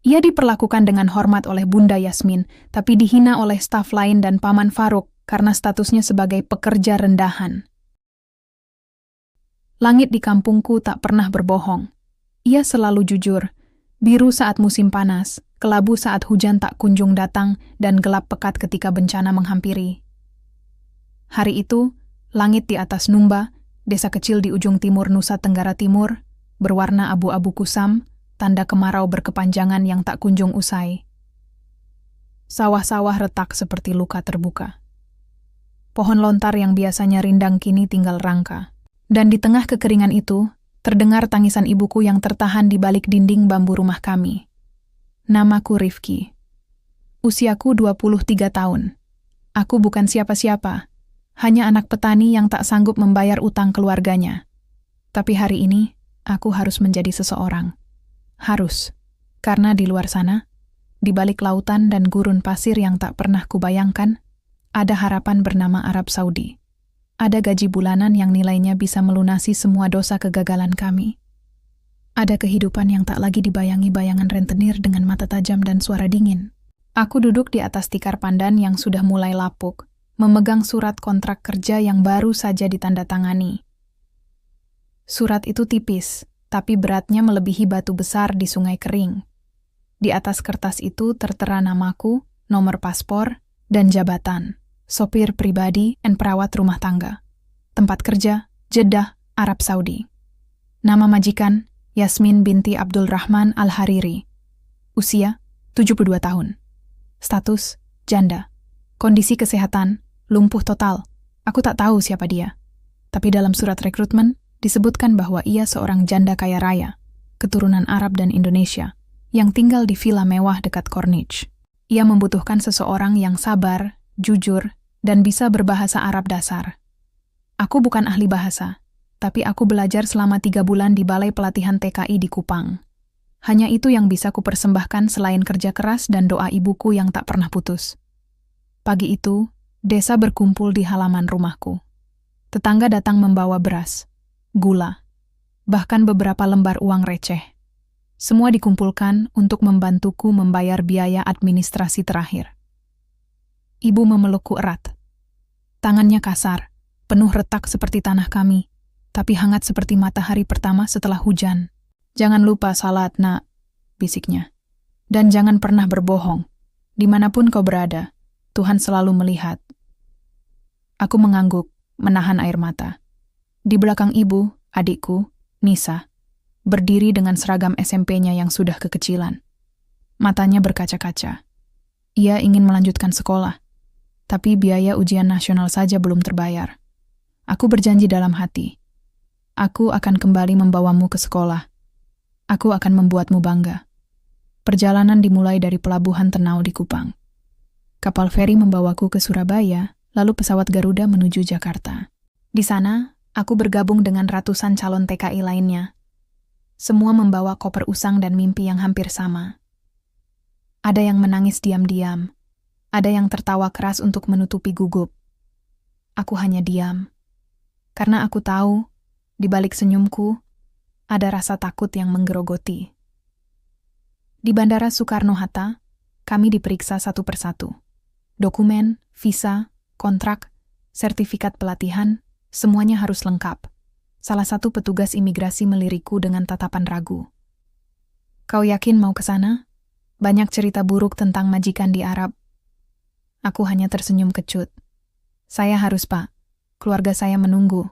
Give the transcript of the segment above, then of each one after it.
Ia diperlakukan dengan hormat oleh Bunda Yasmin, tapi dihina oleh staf lain dan Paman Faruk karena statusnya sebagai pekerja rendahan. Langit di kampungku tak pernah berbohong. Ia selalu jujur, biru saat musim panas, kelabu saat hujan tak kunjung datang, dan gelap pekat ketika bencana menghampiri. Hari itu, langit di atas Numba, desa kecil di ujung timur Nusa Tenggara Timur, berwarna abu-abu kusam, tanda kemarau berkepanjangan yang tak kunjung usai. Sawah-sawah retak seperti luka terbuka. Pohon lontar yang biasanya rindang kini tinggal rangka. Dan di tengah kekeringan itu, terdengar tangisan ibuku yang tertahan di balik dinding bambu rumah kami. Namaku Rifki. Usiaku 23 tahun. Aku bukan siapa-siapa, hanya anak petani yang tak sanggup membayar utang keluarganya. Tapi hari ini, aku harus menjadi seseorang. Harus, karena di luar sana, di balik lautan dan gurun pasir yang tak pernah kubayangkan, ada harapan bernama Arab Saudi. Ada gaji bulanan yang nilainya bisa melunasi semua dosa kegagalan kami. Ada kehidupan yang tak lagi dibayangi bayangan rentenir dengan mata tajam dan suara dingin. Aku duduk di atas tikar pandan yang sudah mulai lapuk, memegang surat kontrak kerja yang baru saja ditandatangani. Surat itu tipis, tapi beratnya melebihi batu besar di sungai kering. Di atas kertas itu tertera namaku, nomor paspor, dan jabatan, sopir pribadi dan perawat rumah tangga. Tempat kerja, Jeddah, Arab Saudi. Nama majikan, Yasmin binti Abdul Rahman Al-Hariri. Usia, 72 tahun. Status, janda. Kondisi kesehatan, lumpuh total. Aku tak tahu siapa dia. Tapi dalam surat rekrutmen, disebutkan bahwa ia seorang janda kaya raya, keturunan Arab dan Indonesia, yang tinggal di villa mewah dekat Corniche. Ia membutuhkan seseorang yang sabar, jujur, dan bisa berbahasa Arab dasar. Aku bukan ahli bahasa, tapi aku belajar selama 3 bulan di Balai Pelatihan TKI di Kupang. Hanya itu yang bisa kupersembahkan selain kerja keras dan doa ibuku yang tak pernah putus. Pagi itu, desa berkumpul di halaman rumahku. Tetangga datang membawa beras, gula, bahkan beberapa lembar uang receh. Semua dikumpulkan untuk membantuku membayar biaya administrasi terakhir. Ibu memelukku erat. Tangannya kasar, penuh retak seperti tanah kami, tapi hangat seperti matahari pertama setelah hujan. "Jangan lupa salat, nak," bisiknya. "Dan jangan pernah berbohong. Dimanapun kau berada, Tuhan selalu melihat." Aku mengangguk, menahan air mata. Di belakang ibu, adikku, Nisa, berdiri dengan seragam SMP-nya yang sudah kekecilan. Matanya berkaca-kaca. Ia ingin melanjutkan sekolah, tapi biaya ujian nasional saja belum terbayar. Aku berjanji dalam hati, aku akan kembali membawamu ke sekolah. Aku akan membuatmu bangga. Perjalanan dimulai dari pelabuhan Tenau di Kupang. Kapal feri membawaku ke Surabaya, lalu pesawat Garuda menuju Jakarta. Di sana, aku bergabung dengan ratusan calon TKI lainnya. Semua membawa koper usang dan mimpi yang hampir sama. Ada yang menangis diam-diam. Ada yang tertawa keras untuk menutupi gugup. Aku hanya diam. Karena aku tahu, di balik senyumku, ada rasa takut yang menggerogoti. Di Bandara Soekarno-Hatta, kami diperiksa satu persatu. Dokumen, visa, kontrak, sertifikat pelatihan, semuanya harus lengkap. Salah satu petugas imigrasi melirikku dengan tatapan ragu. "Kau yakin mau ke sana? Banyak cerita buruk tentang majikan di Arab." Aku hanya tersenyum kecut. "Saya harus, Pak. Keluarga saya menunggu."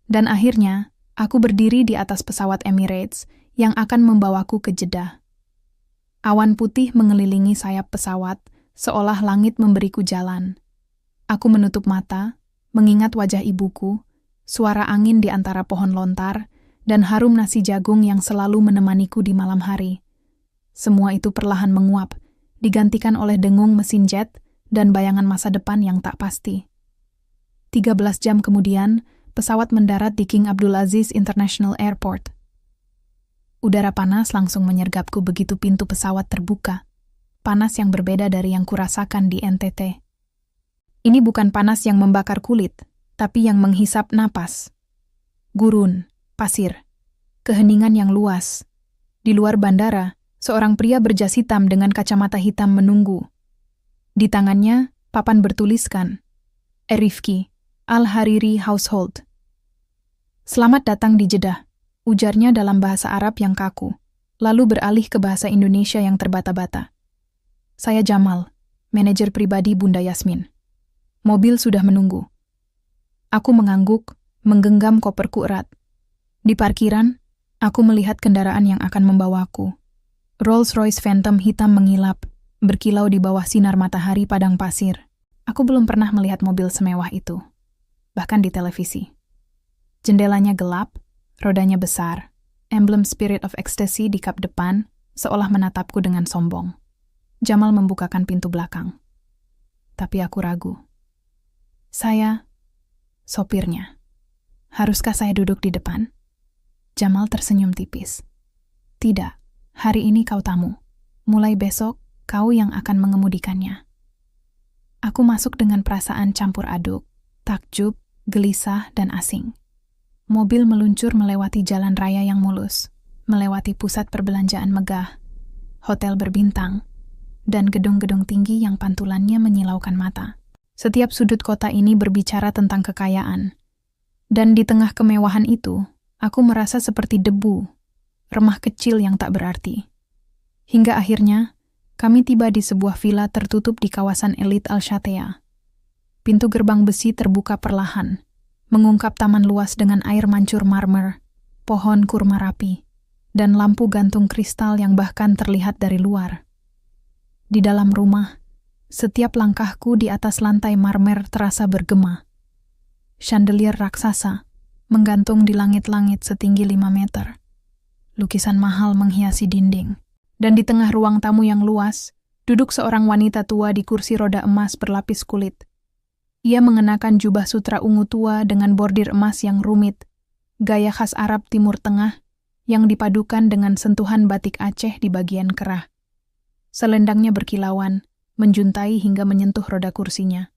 Dan akhirnya, aku berdiri di atas pesawat Emirates yang akan membawaku ke Jeddah. Awan putih mengelilingi sayap pesawat, seolah langit memberiku jalan. Aku menutup mata, mengingat wajah ibuku, suara angin di antara pohon lontar, dan harum nasi jagung yang selalu menemaniku di malam hari. Semua itu perlahan menguap, digantikan oleh dengung mesin jet dan bayangan masa depan yang tak pasti. 13 jam kemudian, pesawat mendarat di King Abdulaziz International Airport. Udara panas langsung menyergapku begitu pintu pesawat terbuka. Panas yang berbeda dari yang kurasakan di NTT. Ini bukan panas yang membakar kulit, tapi yang menghisap napas. Gurun, pasir, keheningan yang luas. Di luar bandara, Seorang pria berjas hitam dengan kacamata hitam menunggu. Di tangannya, papan bertuliskan, Rifki, Al-Hariri Household. Selamat datang di Jeddah, ujarnya dalam bahasa Arab yang kaku, lalu beralih ke bahasa Indonesia yang terbata-bata. Saya Jamal, manajer pribadi Bunda Yasmin. Mobil sudah menunggu. Aku mengangguk, menggenggam koperku erat. Di parkiran, aku melihat kendaraan yang akan membawaku. Rolls-Royce Phantom hitam mengilap, berkilau di bawah sinar matahari padang pasir. Aku belum pernah melihat mobil semewah itu, bahkan di televisi. Jendelanya gelap, rodanya besar, emblem Spirit of Ecstasy di kap depan, seolah menatapku dengan sombong. Jamal membukakan pintu belakang. Tapi aku ragu. Saya, sopirnya. Haruskah saya duduk di depan? Jamal tersenyum tipis. Tidak, hari ini kau tamu. Mulai besok, kau yang akan mengemudikannya. Aku masuk dengan perasaan campur aduk, takjub, gelisah, dan asing. Mobil meluncur melewati jalan raya yang mulus, melewati pusat perbelanjaan megah, hotel berbintang, dan gedung-gedung tinggi yang pantulannya menyilaukan mata. Setiap sudut kota ini berbicara tentang kekayaan. Dan di tengah kemewahan itu, aku merasa seperti debu, remah kecil yang tak berarti. Hingga akhirnya, kami tiba di sebuah villa tertutup di kawasan elit Al-Shatea. Pintu gerbang besi terbuka perlahan, mengungkap taman luas dengan air mancur marmer, pohon kurma rapi, dan lampu gantung kristal yang bahkan terlihat dari luar. Di dalam rumah, setiap langkahku di atas lantai marmer terasa bergema. Chandelier raksasa menggantung di langit-langit setinggi 5 meter. Lukisan mahal menghiasi dinding. Dan di tengah ruang tamu yang luas, duduk seorang wanita tua di kursi roda emas berlapis kulit. Ia mengenakan jubah sutra ungu tua dengan bordir emas yang rumit, gaya khas Arab Timur Tengah yang dipadukan dengan sentuhan batik Aceh di bagian kerah. Selendangnya berkilauan, menjuntai hingga menyentuh roda kursinya.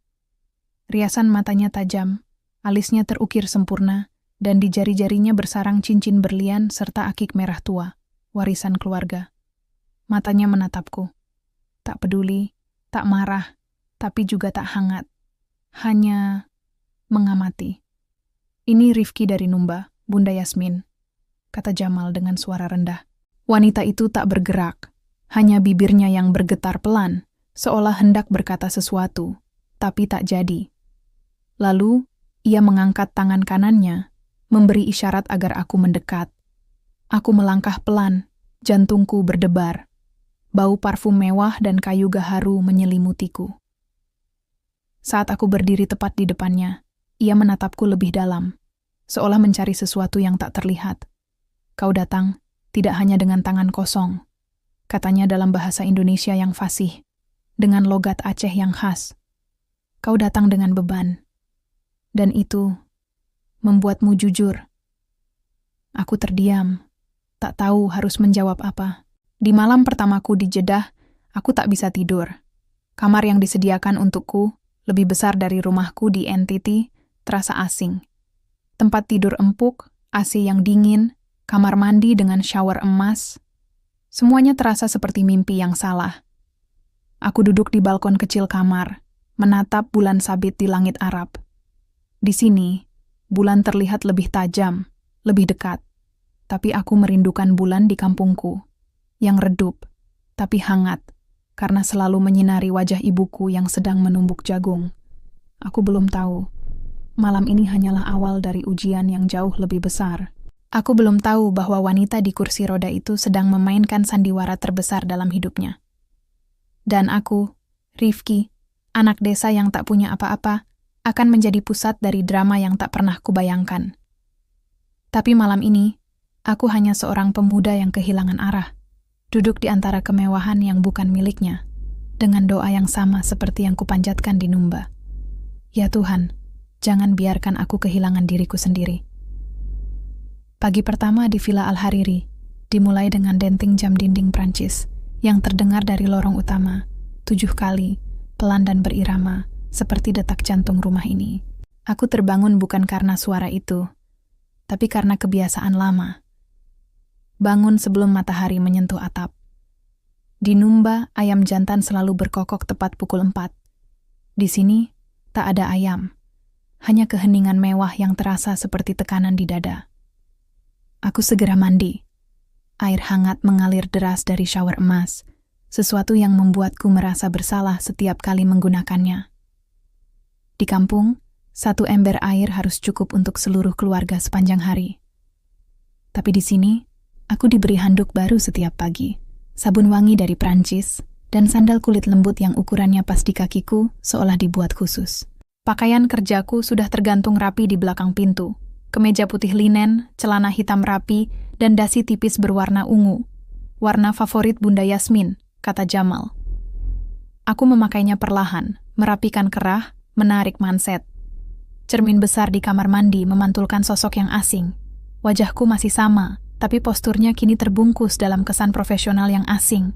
Riasan matanya tajam, alisnya terukir sempurna, dan di jari-jarinya bersarang cincin berlian serta akik merah tua, warisan keluarga. Matanya menatapku. Tak peduli, tak marah, tapi juga tak hangat. Hanya mengamati. Ini Rifki dari Numba, Bunda Yasmin, kata Jamal dengan suara rendah. Wanita itu tak bergerak, hanya bibirnya yang bergetar pelan, seolah hendak berkata sesuatu, tapi tak jadi. Lalu, ia mengangkat tangan kanannya, memberi isyarat agar aku mendekat. Aku melangkah pelan, jantungku berdebar. Bau parfum mewah dan kayu gaharu menyelimutiku. Saat aku berdiri tepat di depannya, ia menatapku lebih dalam, seolah mencari sesuatu yang tak terlihat. Kau datang, tidak hanya dengan tangan kosong, katanya dalam bahasa Indonesia yang fasih, dengan logat Aceh yang khas. Kau datang dengan beban, dan itu membuatmu jujur. Aku terdiam, tak tahu harus menjawab apa. Di malam pertamaku di Jeddah, aku tak bisa tidur. Kamar yang disediakan untukku, lebih besar dari rumahku di NTT, terasa asing. Tempat tidur empuk, AC yang dingin, kamar mandi dengan shower emas. Semuanya terasa seperti mimpi yang salah. Aku duduk di balkon kecil kamar, menatap bulan sabit di langit Arab. Di sini, bulan terlihat lebih tajam, lebih dekat. Tapi aku merindukan bulan di kampungku, yang redup, tapi hangat, karena selalu menyinari wajah ibuku yang sedang menumbuk jagung. Aku belum tahu. Malam ini hanyalah awal dari ujian yang jauh lebih besar. Aku belum tahu bahwa wanita di kursi roda itu sedang memainkan sandiwara terbesar dalam hidupnya. Dan aku, Rifki, anak desa yang tak punya apa-apa, akan menjadi pusat dari drama yang tak pernah kubayangkan. Tapi malam ini, aku hanya seorang pemuda yang kehilangan arah. Duduk di antara kemewahan yang bukan miliknya, dengan doa yang sama seperti yang kupanjatkan di Numba. Ya Tuhan, jangan biarkan aku kehilangan diriku sendiri. Pagi pertama di Villa Al-Hariri, dimulai dengan denting jam dinding Prancis, yang terdengar dari lorong utama, 7 kali, pelan dan berirama, seperti detak jantung rumah ini. Aku terbangun bukan karena suara itu, tapi karena kebiasaan lama. Bangun sebelum matahari menyentuh atap, Di Numba, ayam jantan selalu berkokok tepat pukul 4. Di sini, tak ada ayam. Hanya keheningan mewah yang terasa seperti tekanan di dada. Aku segera mandi. Air hangat mengalir deras dari shower emas, sesuatu yang membuatku merasa bersalah setiap kali menggunakannya. Di kampung, 1 ember air harus cukup untuk seluruh keluarga sepanjang hari. Tapi di sini, aku diberi handuk baru setiap pagi, sabun wangi dari Prancis, dan sandal kulit lembut yang ukurannya pas di kakiku seolah dibuat khusus. Pakaian kerjaku sudah tergantung rapi di belakang pintu. Kemeja putih linen, celana hitam rapi, dan dasi tipis berwarna ungu. Warna favorit Bunda Yasmin, kata Jamal. Aku memakainya perlahan, merapikan kerah, menarik manset. Cermin besar di kamar mandi memantulkan sosok yang asing. Wajahku masih sama, tapi posturnya kini terbungkus dalam kesan profesional yang asing.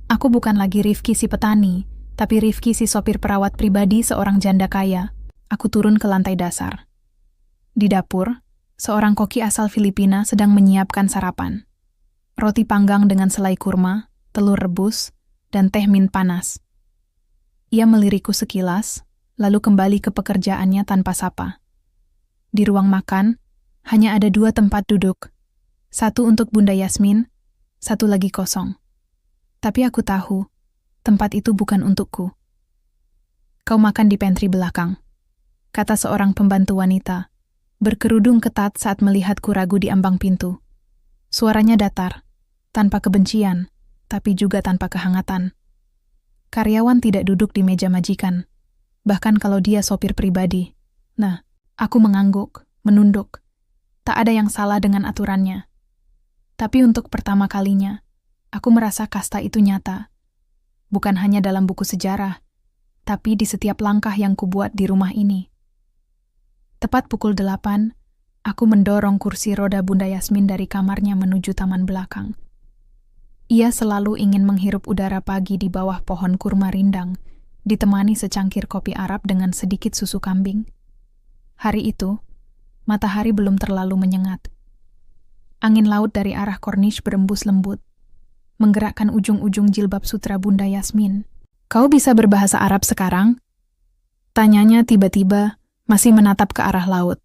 Aku bukan lagi Rifki si petani, tapi Rifki si sopir perawat pribadi seorang janda kaya. Aku turun ke lantai dasar. Di dapur, seorang koki asal Filipina sedang menyiapkan sarapan. Roti panggang dengan selai kurma, telur rebus, dan teh mint panas. Ia melirikku sekilas, lalu kembali ke pekerjaannya tanpa sapa. Di ruang makan, hanya ada 2 tempat duduk. 1 untuk Bunda Yasmin, 1 lagi kosong. Tapi aku tahu, tempat itu bukan untukku. Kau makan di pantry belakang, kata seorang pembantu wanita, berkerudung ketat saat melihatku ragu di ambang pintu. Suaranya datar, tanpa kebencian, tapi juga tanpa kehangatan. Karyawan tidak duduk di meja majikan, bahkan kalau dia sopir pribadi. Nah, aku mengangguk, menunduk. Tak ada yang salah dengan aturannya. Tapi untuk pertama kalinya, aku merasa kasta itu nyata. Bukan hanya dalam buku sejarah, tapi di setiap langkah yang kubuat di rumah ini. Tepat pukul 8, aku mendorong kursi roda Bunda Yasmin dari kamarnya menuju taman belakang. Ia selalu ingin menghirup udara pagi di bawah pohon kurma rindang, ditemani secangkir kopi Arab dengan sedikit susu kambing. Hari itu, matahari belum terlalu menyengat. Angin laut dari arah Corniche berembus lembut, menggerakkan ujung-ujung jilbab sutra Bunda Yasmin. Kau bisa berbahasa Arab sekarang? Tanyanya tiba-tiba, masih menatap ke arah laut.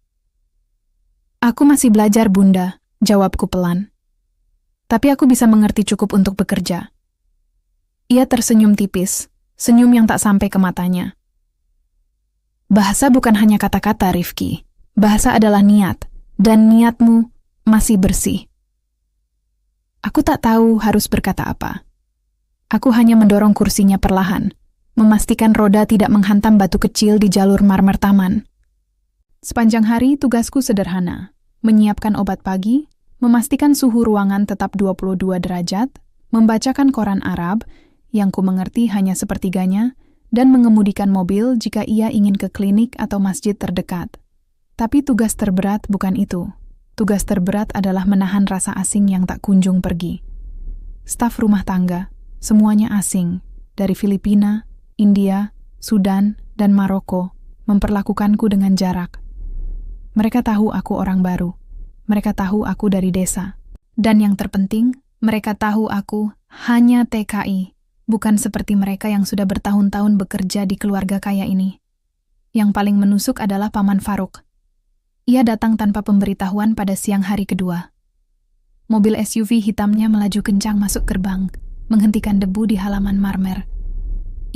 Aku masih belajar, Bunda, jawabku pelan. Tapi aku bisa mengerti cukup untuk bekerja. Ia tersenyum tipis, senyum yang tak sampai ke matanya. Bahasa bukan hanya kata-kata, Rifki. Bahasa adalah niat, dan niatmu masih bersih. Aku tak tahu harus berkata apa. Aku hanya mendorong kursinya perlahan, memastikan roda tidak menghantam batu kecil di jalur marmer taman. Sepanjang hari tugasku sederhana, menyiapkan obat pagi, memastikan suhu ruangan tetap 22 derajat, membacakan koran Arab, yang ku mengerti hanya sepertiganya, dan mengemudikan mobil jika ia ingin ke klinik atau masjid terdekat. Tapi tugas terberat bukan itu. Tugas terberat adalah menahan rasa asing yang tak kunjung pergi. Staf rumah tangga, semuanya asing, dari Filipina, India, Sudan, dan Maroko, memperlakukanku dengan jarak. Mereka tahu aku orang baru. Mereka tahu aku dari desa. Dan yang terpenting, mereka tahu aku hanya TKI, bukan seperti mereka yang sudah bertahun-tahun bekerja di keluarga kaya ini. Yang paling menusuk adalah Paman Faruk. Ia datang tanpa pemberitahuan pada siang hari kedua. Mobil SUV hitamnya melaju kencang masuk gerbang, menghentikan debu di halaman marmer.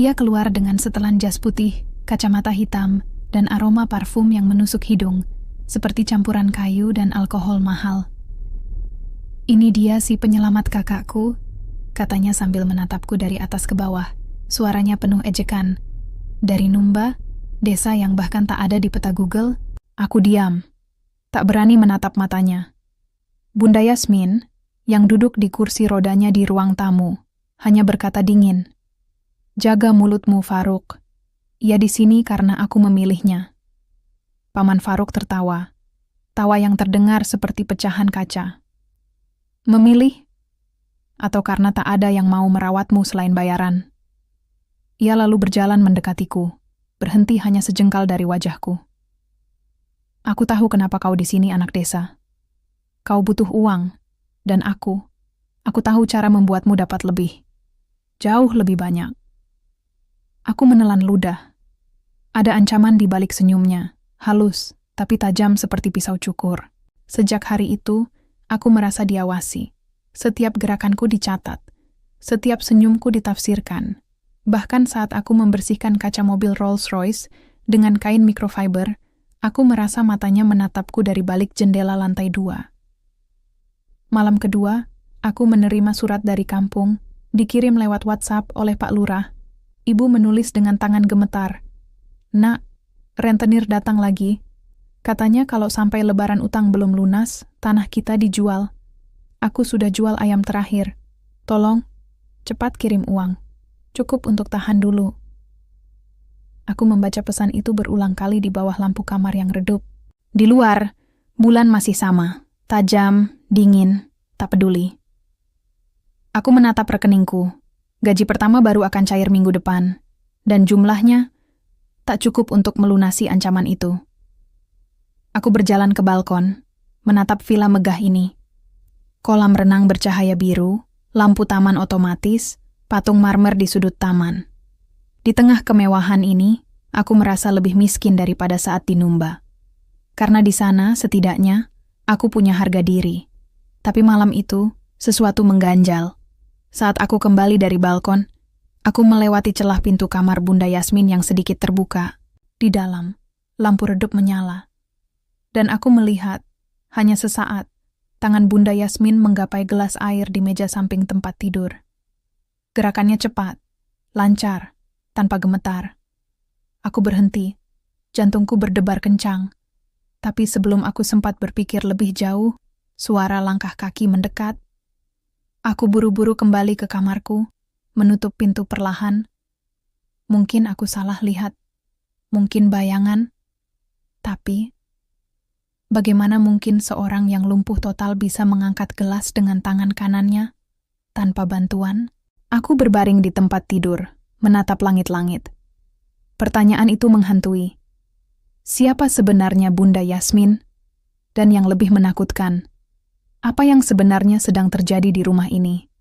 Ia keluar dengan setelan jas putih, kacamata hitam, dan aroma parfum yang menusuk hidung, seperti campuran kayu dan alkohol mahal. Ini dia si penyelamat kakakku, katanya sambil menatapku dari atas ke bawah. Suaranya penuh ejekan. Dari Numba, desa yang bahkan tak ada di peta Google. Aku diam, tak berani menatap matanya. Bunda Yasmin, yang duduk di kursi rodanya di ruang tamu, hanya berkata dingin, "Jaga mulutmu, Faruk. Ia di sini karena aku memilihnya." Paman Faruk tertawa, tawa yang terdengar seperti pecahan kaca. "Memilih? Atau karena tak ada yang mau merawatmu selain bayaran?" Ia lalu berjalan mendekatiku, berhenti hanya sejengkal dari wajahku. "Aku tahu kenapa kau di sini, anak desa. Kau butuh uang, dan aku tahu cara membuatmu dapat lebih. jauh lebih banyak. Aku menelan ludah. Ada ancaman di balik senyumnya, halus, tapi tajam seperti pisau cukur. Sejak hari itu, aku merasa diawasi. Setiap gerakanku dicatat. Setiap senyumku ditafsirkan. Bahkan saat aku membersihkan kaca mobil Rolls-Royce dengan kain microfiber, aku merasa matanya menatapku dari balik jendela lantai 2. Malam kedua, aku menerima surat dari kampung, dikirim lewat WhatsApp oleh Pak Lurah. Ibu menulis dengan tangan gemetar. "Nak, rentenir datang lagi. Katanya kalau sampai lebaran utang belum lunas, tanah kita dijual. Aku sudah jual ayam terakhir. Tolong, cepat kirim uang. Cukup untuk tahan dulu." Aku membaca pesan itu berulang kali di bawah lampu kamar yang redup. Di luar, bulan masih sama. Tajam, dingin, tak peduli. Aku menatap rekeningku. Gaji pertama baru akan cair minggu depan. Dan jumlahnya tak cukup untuk melunasi ancaman itu. Aku berjalan ke balkon, menatap villa megah ini. Kolam renang bercahaya biru, lampu taman otomatis, patung marmer di sudut taman. Di tengah kemewahan ini, aku merasa lebih miskin daripada saat di Numba. Karena di sana, setidaknya, aku punya harga diri. Tapi malam itu, sesuatu mengganjal. Saat aku kembali dari balkon, aku melewati celah pintu kamar Bunda Yasmin yang sedikit terbuka. Di dalam, lampu redup menyala. Dan aku melihat, hanya sesaat, tangan Bunda Yasmin menggapai gelas air di meja samping tempat tidur. Gerakannya cepat, lancar, tanpa gemetar. Aku berhenti, jantungku berdebar kencang. Tapi sebelum aku sempat berpikir lebih jauh, suara langkah kaki mendekat. Aku buru-buru kembali ke kamarku, menutup pintu perlahan. Mungkin aku salah lihat, mungkin bayangan. Tapi, bagaimana mungkin seorang yang lumpuh total bisa mengangkat gelas dengan tangan kanannya, tanpa bantuan? Aku berbaring di tempat tidur, menatap langit-langit. Pertanyaan itu menghantui. Siapa sebenarnya Bunda Yasmin? Dan yang lebih menakutkan, apa yang sebenarnya sedang terjadi di rumah ini?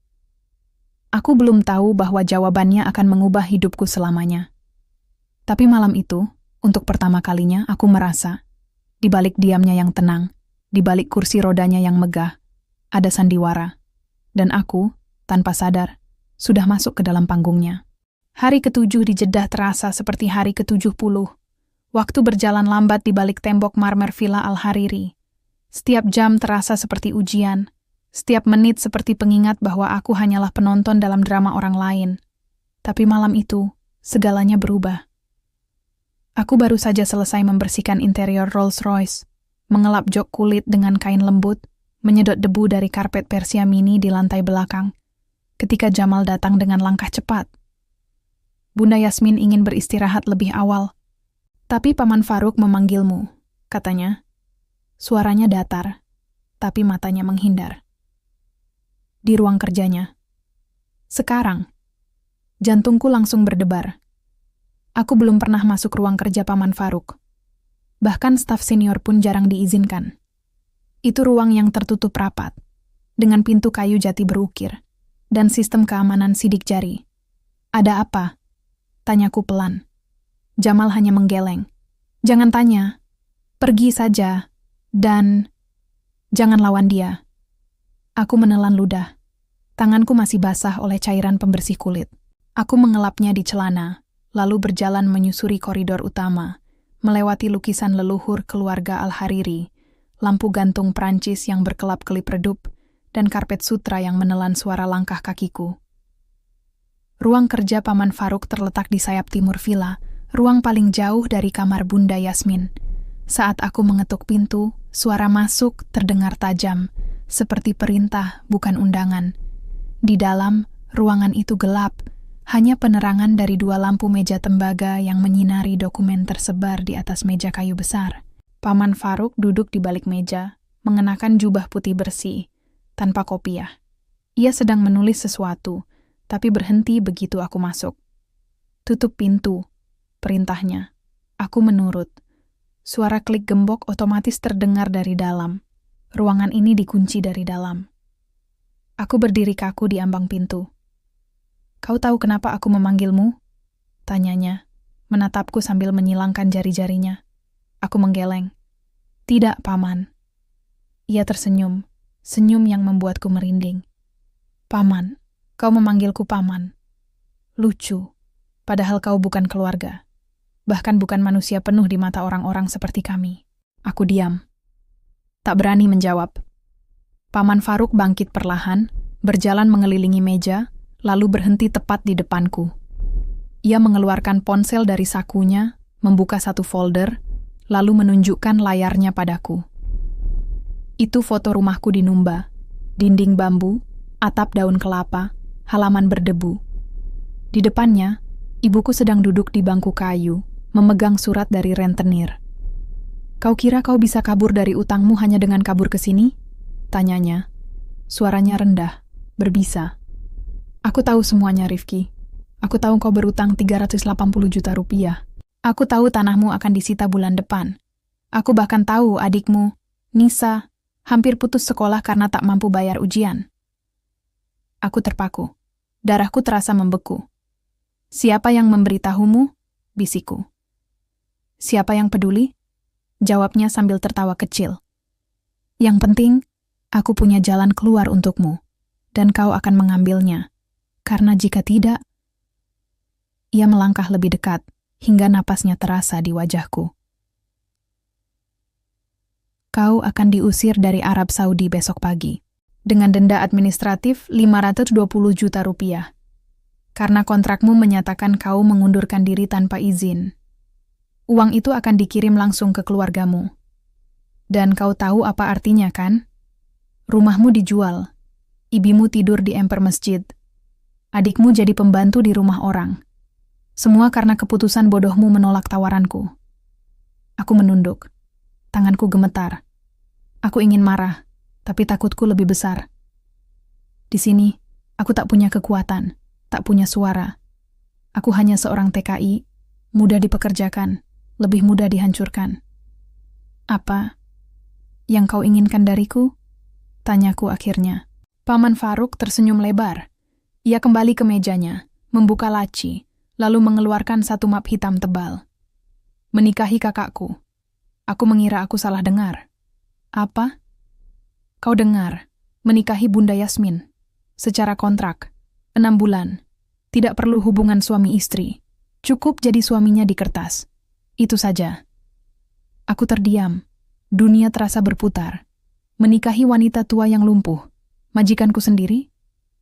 Aku belum tahu bahwa jawabannya akan mengubah hidupku selamanya. Tapi malam itu, untuk pertama kalinya aku merasa, di balik diamnya yang tenang, di balik kursi rodanya yang megah, ada sandiwara. Dan aku, tanpa sadar, sudah masuk ke dalam panggungnya. Hari ke-7 di Jeddah terasa seperti hari ke-70. Waktu berjalan lambat di balik tembok marmer Villa Al-Hariri. Setiap jam terasa seperti ujian. Setiap menit seperti pengingat bahwa aku hanyalah penonton dalam drama orang lain. Tapi malam itu, segalanya berubah. Aku baru saja selesai membersihkan interior Rolls-Royce, mengelap jok kulit dengan kain lembut, menyedot debu dari karpet Persia mini di lantai belakang. Ketika Jamal datang dengan langkah cepat. Bunda Yasmin ingin beristirahat lebih awal. Tapi Paman Faruk memanggilmu, katanya. Suaranya datar, tapi matanya menghindar. Di ruang kerjanya. Sekarang, jantungku langsung berdebar. Aku belum pernah masuk ruang kerja Paman Faruk. Bahkan staf senior pun jarang diizinkan. Itu ruang yang tertutup rapat, dengan pintu kayu jati berukir, dan sistem keamanan sidik jari. Ada apa? Tanyaku pelan. Jamal hanya menggeleng. Jangan tanya. Pergi saja. Dan jangan lawan dia. Aku menelan ludah. Tanganku masih basah oleh cairan pembersih kulit. Aku mengelapnya di celana, lalu berjalan menyusuri koridor utama, melewati lukisan leluhur keluarga Al-Hariri, lampu gantung Prancis yang berkelap-kelip redup, dan karpet sutra yang menelan suara langkah kakiku. Ruang kerja Paman Faruk terletak di sayap timur villa, ruang paling jauh dari kamar Bunda Yasmin. Saat aku mengetuk pintu, suara masuk terdengar tajam, seperti perintah, bukan undangan. Di dalam, ruangan itu gelap, hanya penerangan dari 2 lampu meja tembaga yang menyinari dokumen tersebar di atas meja kayu besar. Paman Faruk duduk di balik meja, mengenakan jubah putih bersih, tanpa kopiah. Ia sedang menulis sesuatu, tapi berhenti begitu aku masuk. Tutup pintu, perintahnya. Aku menurut. Suara klik gembok otomatis terdengar dari dalam. Ruangan ini dikunci dari dalam. Aku berdiri kaku di ambang pintu. Kau tahu kenapa aku memanggilmu? Tanyanya, menatapku sambil menyilangkan jari-jarinya. Aku menggeleng. Tidak, Paman. Ia tersenyum, senyum yang membuatku merinding. Paman, kau memanggilku Paman. Lucu, padahal kau bukan keluarga. Bahkan bukan manusia penuh di mata orang-orang seperti kami. Aku diam. Tak berani menjawab. Paman Faruk bangkit perlahan, berjalan mengelilingi meja, lalu berhenti tepat di depanku. Ia mengeluarkan ponsel dari sakunya, membuka satu folder, lalu menunjukkan layarnya padaku. Itu foto rumahku di Numba. Dinding bambu, atap daun kelapa, halaman berdebu. Di depannya, ibuku sedang duduk di bangku kayu, memegang surat dari rentenir. Kau kira kau bisa kabur dari utangmu hanya dengan kabur ke sini? Tanyanya. Suaranya rendah, berbisa. Aku tahu semuanya, Rifki. Aku tahu kau berutang 380 juta rupiah. Aku tahu tanahmu akan disita bulan depan. Aku bahkan tahu adikmu, Nisa, hampir putus sekolah karena tak mampu bayar ujian. Aku terpaku. Darahku terasa membeku. Siapa yang memberitahumu? Bisikku. Siapa yang peduli? Jawabnya sambil tertawa kecil. Yang penting, aku punya jalan keluar untukmu, dan kau akan mengambilnya. Karena jika tidak... Ia melangkah lebih dekat, hingga napasnya terasa di wajahku. Kau akan diusir dari Arab Saudi besok pagi, dengan denda administratif 520 juta rupiah. Karena kontrakmu menyatakan kau mengundurkan diri tanpa izin. Uang itu akan dikirim langsung ke keluargamu. Dan kau tahu apa artinya, kan? Rumahmu dijual. Ibimu tidur di emper masjid. Adikmu jadi pembantu di rumah orang. Semua karena keputusan bodohmu menolak tawaranku. Aku menunduk. Tanganku gemetar. Aku ingin marah, tapi takutku lebih besar. Di sini, aku tak punya kekuatan, tak punya suara. Aku hanya seorang TKI, mudah dipekerjakan, lebih mudah dihancurkan. Apa yang kau inginkan dariku? Tanyaku akhirnya. Paman Faruk tersenyum lebar. Ia kembali ke mejanya, membuka laci, lalu mengeluarkan satu map hitam tebal. Menikahi kakakku. Aku mengira aku salah dengar. Apa? Kau dengar, menikahi Bunda Yasmin. Secara kontrak, 6 bulan. Tidak perlu hubungan suami istri. Cukup jadi suaminya di kertas. Itu saja. Aku terdiam. Dunia terasa berputar. Menikahi wanita tua yang lumpuh. Majikanku sendiri?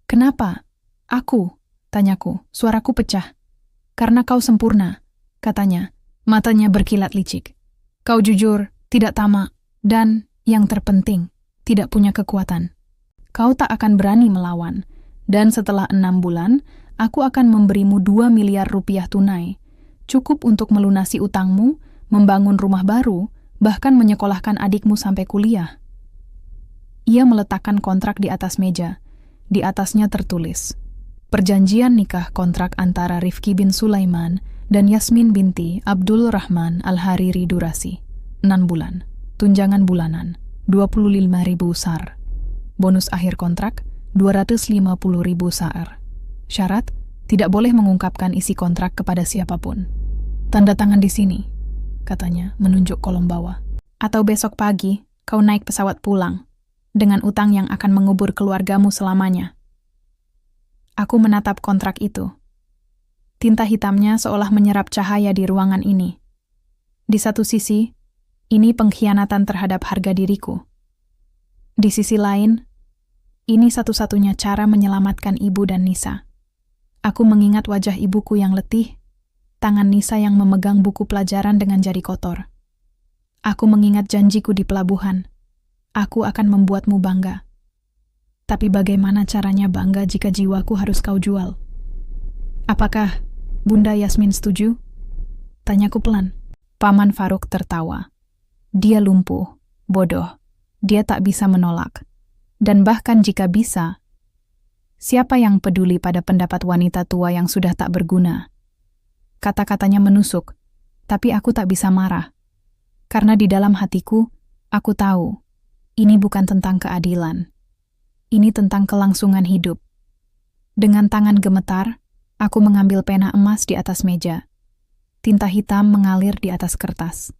Kenapa? Aku, tanyaku. Suaraku pecah. Karena kau sempurna, katanya. Matanya berkilat licik. Kau jujur, tidak tamak, dan, yang terpenting, tidak punya kekuatan. Kau tak akan berani melawan. Dan setelah 6 bulan, aku akan memberimu 2 miliar rupiah tunai. Cukup untuk melunasi utangmu, membangun rumah baru, bahkan menyekolahkan adikmu sampai kuliah. Ia meletakkan kontrak di atas meja. Di atasnya tertulis, perjanjian nikah kontrak antara Rifki bin Sulaiman dan Yasmin binti Abdul Rahman Al-Hariri durasi 6 bulan. Tunjangan bulanan 25.000 SAR. Bonus akhir kontrak 250.000 SAR. Syarat, tidak boleh mengungkapkan isi kontrak kepada siapapun. Tanda tangan di sini, katanya menunjuk kolom bawah. Atau besok pagi kau naik pesawat pulang dengan utang yang akan mengubur keluargamu selamanya. Aku menatap kontrak itu. Tinta hitamnya seolah menyerap cahaya di ruangan ini. Di satu sisi, ini pengkhianatan terhadap harga diriku. Di sisi lain, ini satu-satunya cara menyelamatkan ibu dan Nisa. Aku mengingat wajah ibuku yang letih, tangan Nisa yang memegang buku pelajaran dengan jari kotor. Aku mengingat janjiku di pelabuhan. Aku akan membuatmu bangga. Tapi bagaimana caranya bangga jika jiwaku harus kau jual? Apakah Bunda Yasmin setuju? Tanyaku pelan. Paman Faruk tertawa. Dia lumpuh, bodoh. Dia tak bisa menolak. Dan bahkan jika bisa, siapa yang peduli pada pendapat wanita tua yang sudah tak berguna? Kata-katanya menusuk, tapi aku tak bisa marah. Karena di dalam hatiku, aku tahu, ini bukan tentang keadilan. Ini tentang kelangsungan hidup. Dengan tangan gemetar, Aku mengambil pena emas di atas meja. Tinta hitam mengalir di atas kertas.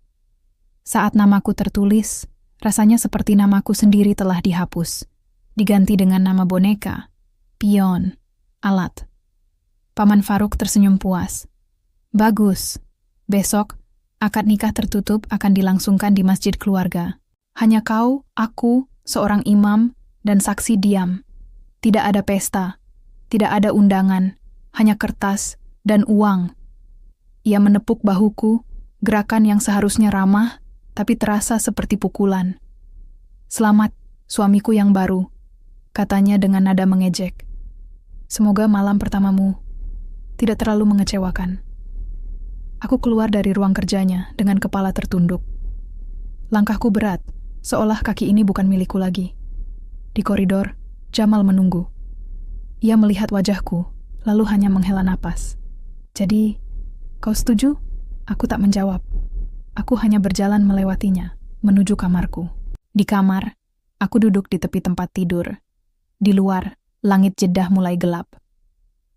Saat namaku tertulis, rasanya seperti namaku sendiri telah dihapus, diganti dengan nama boneka, pion, alat. Paman Faruk tersenyum puas. Bagus. Besok, akad nikah tertutup akan dilangsungkan di masjid keluarga. Hanya kau, aku, seorang imam, dan saksi diam. Tidak ada pesta, tidak ada undangan, hanya kertas dan uang. Ia menepuk bahuku, gerakan yang seharusnya ramah, tapi terasa seperti pukulan. Selamat, suamiku yang baru, katanya dengan nada mengejek. Semoga malam pertamamu tidak terlalu mengecewakan. Aku keluar dari ruang kerjanya dengan kepala tertunduk. Langkahku berat, seolah kaki ini bukan milikku lagi. Di koridor, Jamal menunggu. Ia melihat wajahku, lalu hanya menghela napas. Jadi, kau setuju? Aku tak menjawab. Aku hanya berjalan melewatinya, menuju kamarku. Di kamar, aku duduk di tepi tempat tidur. Di luar, langit Jeddah mulai gelap.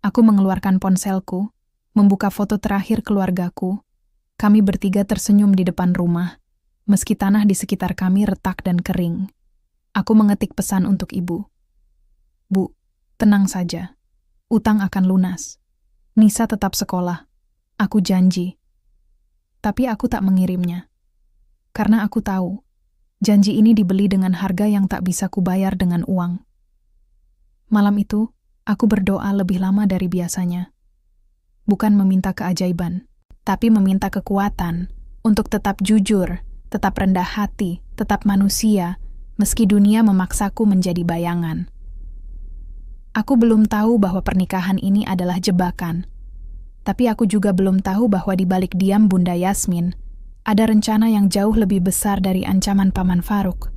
Aku mengeluarkan ponselku, membuka foto terakhir keluargaku. Kami bertiga tersenyum di depan rumah, meski tanah di sekitar kami retak dan kering. Aku mengetik pesan untuk ibu. Bu, tenang saja. Utang akan lunas. Nisa tetap sekolah. Aku janji. Tapi aku tak mengirimnya. Karena aku tahu, janji ini dibeli dengan harga yang tak bisa kubayar dengan uang. Malam itu, aku berdoa lebih lama dari biasanya. Bukan meminta keajaiban, tapi meminta kekuatan untuk tetap jujur, tetap rendah hati, tetap manusia, meski dunia memaksaku menjadi bayangan. Aku belum tahu bahwa pernikahan ini adalah jebakan. Tapi aku juga belum tahu bahwa di balik diam Bunda Yasmin, ada rencana yang jauh lebih besar dari ancaman Paman Faruk.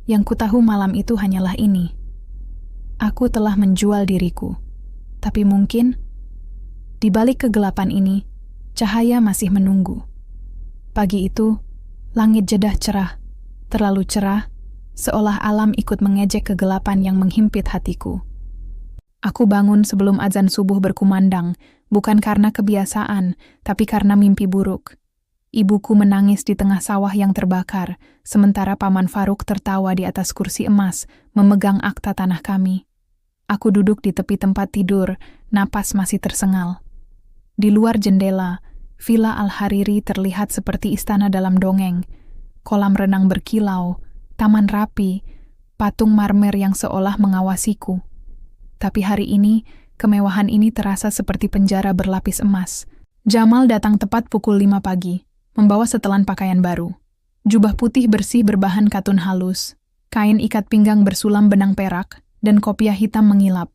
Yang kutahu malam itu hanyalah ini. Aku telah menjual diriku. Tapi mungkin, di balik kegelapan ini, cahaya masih menunggu. Pagi itu, langit Jeddah cerah, terlalu cerah, seolah alam ikut mengejek kegelapan yang menghimpit hatiku. Aku bangun sebelum azan subuh berkumandang, bukan karena kebiasaan, tapi karena mimpi buruk. Ibuku menangis di tengah sawah yang terbakar, sementara Paman Faruk tertawa di atas kursi emas, memegang akta tanah kami. Aku duduk di tepi tempat tidur, napas masih tersengal. Di luar jendela, Villa Al-Hariri terlihat seperti istana dalam dongeng. Kolam renang berkilau, taman rapi, patung marmer yang seolah mengawasiku. Tapi hari ini, kemewahan ini terasa seperti penjara berlapis emas. Jamal datang tepat pukul 5 pagi, membawa setelan pakaian baru. Jubah putih bersih berbahan katun halus, kain ikat pinggang bersulam benang perak, dan kopiah hitam mengilap.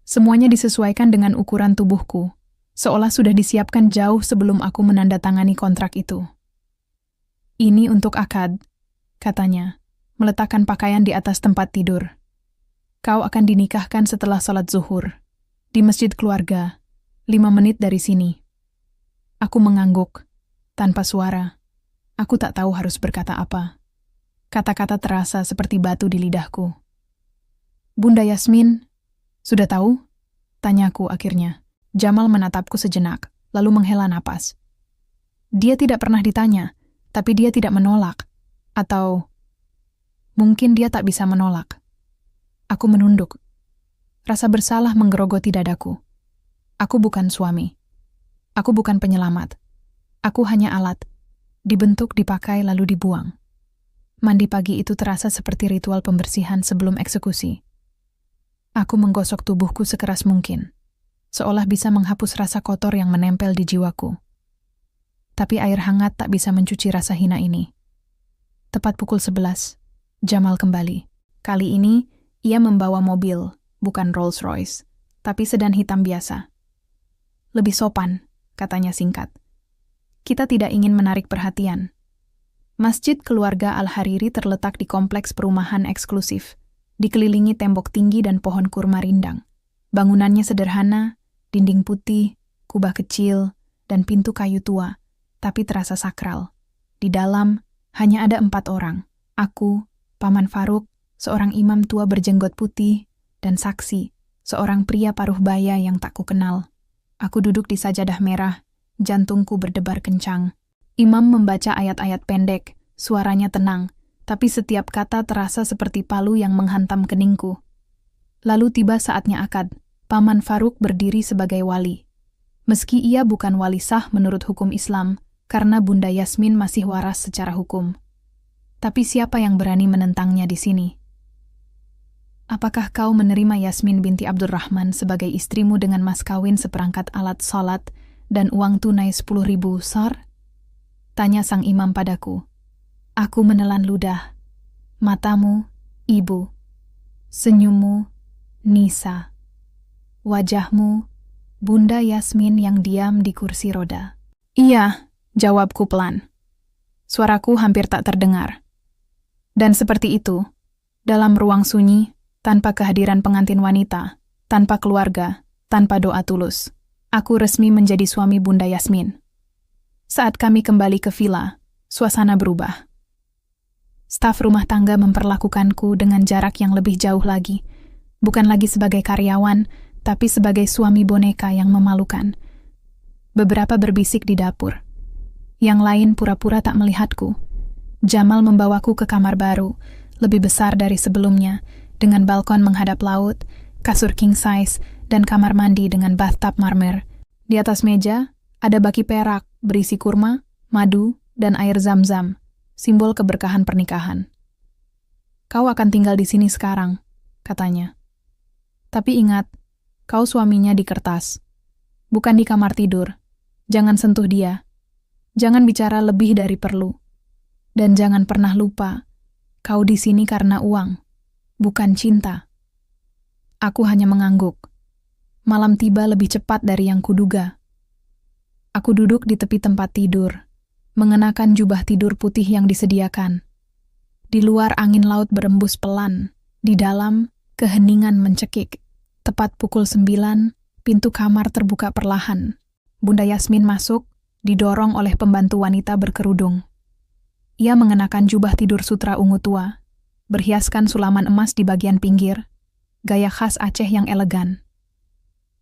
Semuanya disesuaikan dengan ukuran tubuhku, seolah sudah disiapkan jauh sebelum aku menandatangani kontrak itu. Ini untuk akad, katanya, meletakkan pakaian di atas tempat tidur. Kau akan dinikahkan setelah sholat zuhur, di masjid keluarga, 5 menit dari sini. Aku mengangguk, tanpa suara. Aku tak tahu harus berkata apa. Kata-kata terasa seperti batu di lidahku. Bunda Yasmin, sudah tahu? Tanyaku akhirnya. Jamal menatapku sejenak, lalu menghela napas. Dia tidak pernah ditanya, tapi dia tidak menolak. Atau mungkin dia tak bisa menolak. Aku menunduk. Rasa bersalah menggerogoti dadaku. Aku bukan suami. Aku bukan penyelamat. Aku hanya alat. Dibentuk, dipakai, lalu dibuang. Mandi pagi itu terasa seperti ritual pembersihan sebelum eksekusi. Aku menggosok tubuhku sekeras mungkin, seolah bisa menghapus rasa kotor yang menempel di jiwaku. Tapi air hangat tak bisa mencuci rasa hina ini. Tepat pukul 11, Jamal kembali. Kali ini, ia membawa mobil, bukan Rolls Royce, tapi sedan hitam biasa. Lebih sopan, katanya singkat. Kita tidak ingin menarik perhatian. Masjid Keluarga Al-Hariri terletak di kompleks perumahan eksklusif, dikelilingi tembok tinggi dan pohon kurma rindang. Bangunannya sederhana, dinding putih, kubah kecil, dan pintu kayu tua, tapi terasa sakral. Di dalam, hanya ada 4 orang. Aku, Paman Faruk, seorang imam tua berjenggot putih, dan saksi, seorang pria paruh baya yang tak kukenal. Aku duduk di sajadah merah, jantungku berdebar kencang. Imam membaca ayat-ayat pendek, suaranya tenang, tapi setiap kata terasa seperti palu yang menghantam keningku. Lalu tiba saatnya akad. Paman Faruk berdiri sebagai wali. Meski ia bukan wali sah menurut hukum Islam, karena Bunda Yasmin masih waras secara hukum. Tapi siapa yang berani menentangnya di sini? Apakah kau menerima Yasmin binti Abdurrahman sebagai istrimu dengan mas kawin seperangkat alat sholat dan uang tunai 10.000 sar? Tanya sang imam padaku. Aku menelan ludah. Matamu, ibu. Senyummu, Nisa. Wajahmu, Bunda Yasmin yang diam di kursi roda. Iya, jawabku pelan. Suaraku hampir tak terdengar. Dan seperti itu, dalam ruang sunyi, tanpa kehadiran pengantin wanita, tanpa keluarga, tanpa doa tulus, aku resmi menjadi suami Bunda Yasmin. Saat kami kembali ke villa, suasana berubah. Staf rumah tangga memperlakukanku dengan jarak yang lebih jauh lagi, bukan lagi sebagai karyawan, tapi sebagai suami boneka yang memalukan. Beberapa berbisik di dapur. Yang lain pura-pura tak melihatku. Jamal membawaku ke kamar baru, lebih besar dari sebelumnya, dengan balkon menghadap laut, kasur king size, dan kamar mandi dengan bathtub marmer. Di atas meja, ada baki perak berisi kurma, madu, dan air zam-zam, simbol keberkahan pernikahan. Kau akan tinggal di sini sekarang, katanya. Tapi ingat, kau suaminya di kertas, bukan di kamar tidur. Jangan sentuh dia. Jangan bicara lebih dari perlu. Dan jangan pernah lupa, kau di sini karena uang, bukan cinta. Aku hanya mengangguk. Malam tiba lebih cepat dari yang kuduga. Aku duduk di tepi tempat tidur, mengenakan jubah tidur putih yang disediakan. Di luar angin laut berembus pelan, di dalam keheningan mencekik. Tepat pukul 9, pintu kamar terbuka perlahan. Bunda Yasmin masuk, didorong oleh pembantu wanita berkerudung. Ia mengenakan jubah tidur sutra ungu tua, berhiaskan sulaman emas di bagian pinggir, gaya khas Aceh yang elegan.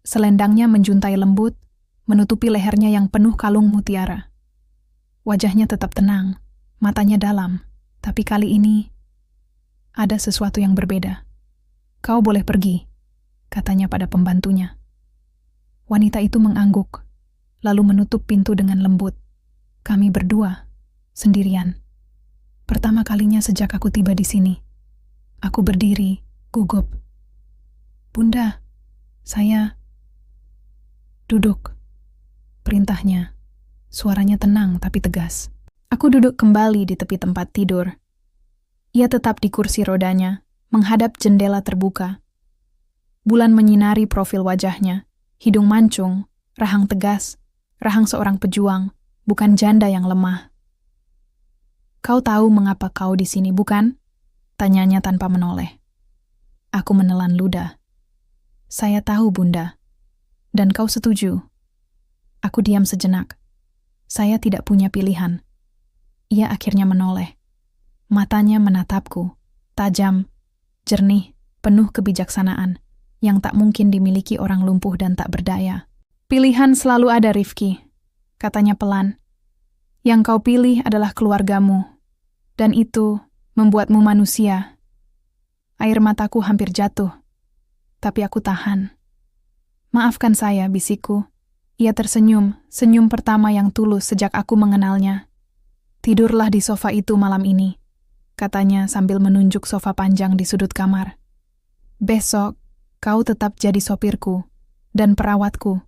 Selendangnya menjuntai lembut, menutupi lehernya yang penuh kalung mutiara. Wajahnya tetap tenang, matanya dalam, tapi kali ini ada sesuatu yang berbeda. Kau boleh pergi, katanya pada pembantunya. Wanita itu mengangguk, lalu menutup pintu dengan lembut. Kami berdua, sendirian. Pertama kalinya sejak aku tiba di sini. Aku berdiri, gugup. Bunda, saya... Duduk. Perintahnya. Suaranya tenang tapi tegas. Aku duduk kembali di tepi tempat tidur. Ia tetap di kursi rodanya, menghadap jendela terbuka. Bulan menyinari profil wajahnya, hidung mancung, rahang tegas, rahang seorang pejuang, bukan janda yang lemah. Kau tahu mengapa kau di sini, bukan? Tanyanya tanpa menoleh. Aku menelan ludah. Saya tahu, Bunda. Dan kau setuju? Aku diam sejenak. Saya tidak punya pilihan. Ia akhirnya menoleh. Matanya menatapku, tajam, jernih, penuh kebijaksanaan, yang tak mungkin dimiliki orang lumpuh dan tak berdaya. Pilihan selalu ada, Rifki, katanya pelan. Yang kau pilih adalah keluargamu, dan itu membuatmu manusia. Air mataku hampir jatuh, tapi aku tahan. Maafkan saya, bisikku. Ia tersenyum, senyum pertama yang tulus sejak aku mengenalnya. Tidurlah di sofa itu malam ini, katanya sambil menunjuk sofa panjang di sudut kamar. Besok, kau tetap jadi sopirku dan perawatku.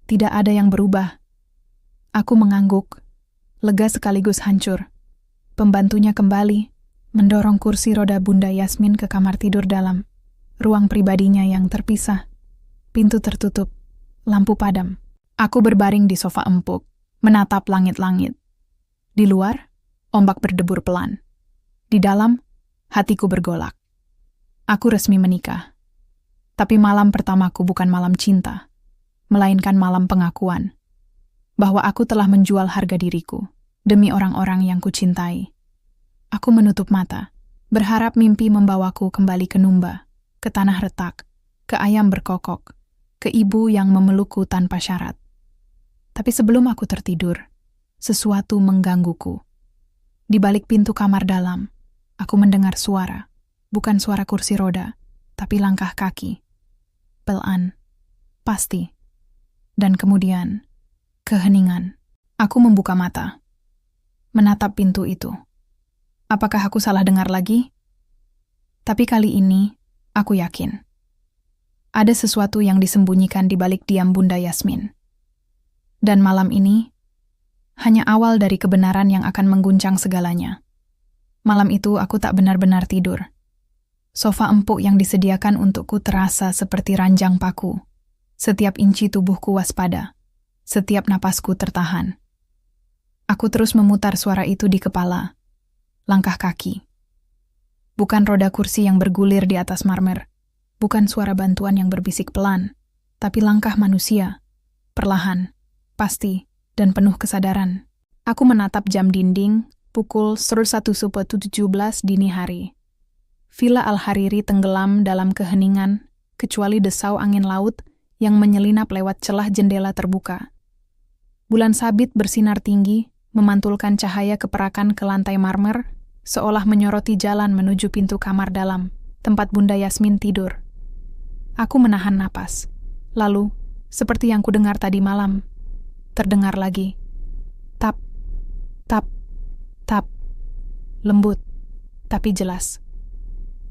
Tidak ada yang berubah. Aku mengangguk, lega sekaligus hancur. Pembantunya kembali, mendorong kursi roda Bunda Yasmin ke kamar tidur dalam. Ruang pribadinya yang terpisah. Pintu tertutup, lampu padam. Aku berbaring di sofa empuk, menatap langit-langit. Di luar, ombak berdebur pelan. Di dalam, hatiku bergolak. Aku resmi menikah. Tapi malam pertamaku bukan malam cinta, melainkan malam pengakuan. Bahwa aku telah menjual harga diriku demi orang-orang yang kucintai. Aku menutup mata, berharap mimpi membawaku kembali ke Numba, ke tanah retak, ke ayam berkokok, ke ibu yang memelukku tanpa syarat. Tapi sebelum aku tertidur, sesuatu menggangguku. Di balik pintu kamar dalam, aku mendengar suara. Bukan suara kursi roda, tapi langkah kaki. Pelan, pasti. Dan kemudian, keheningan. Aku membuka mata, menatap pintu itu. Apakah aku salah dengar lagi? Tapi kali ini, aku yakin. Ada sesuatu yang disembunyikan di balik diam Bunda Yasmin. Dan malam ini, hanya awal dari kebenaran yang akan mengguncang segalanya. Malam itu aku tak benar-benar tidur. Sofa empuk yang disediakan untukku terasa seperti ranjang paku. Setiap inci tubuhku waspada. Setiap napasku tertahan. Aku terus memutar suara itu di kepala. Langkah kaki. Bukan roda kursi yang bergulir di atas marmer. Bukan suara bantuan yang berbisik pelan. Tapi langkah manusia. Perlahan, pasti, dan penuh kesadaran. Aku menatap jam dinding, pukul 1:17 dini hari. Villa Al-Hariri tenggelam dalam keheningan, kecuali desau angin laut yang menyelinap lewat celah jendela terbuka. Bulan sabit bersinar tinggi, memantulkan cahaya keperakan ke lantai marmer, seolah menyoroti jalan menuju pintu kamar dalam, tempat Bunda Yasmin tidur. Aku menahan napas. Lalu, seperti yang kudengar tadi malam, terdengar lagi. Tap, tap, tap. Lembut, tapi jelas.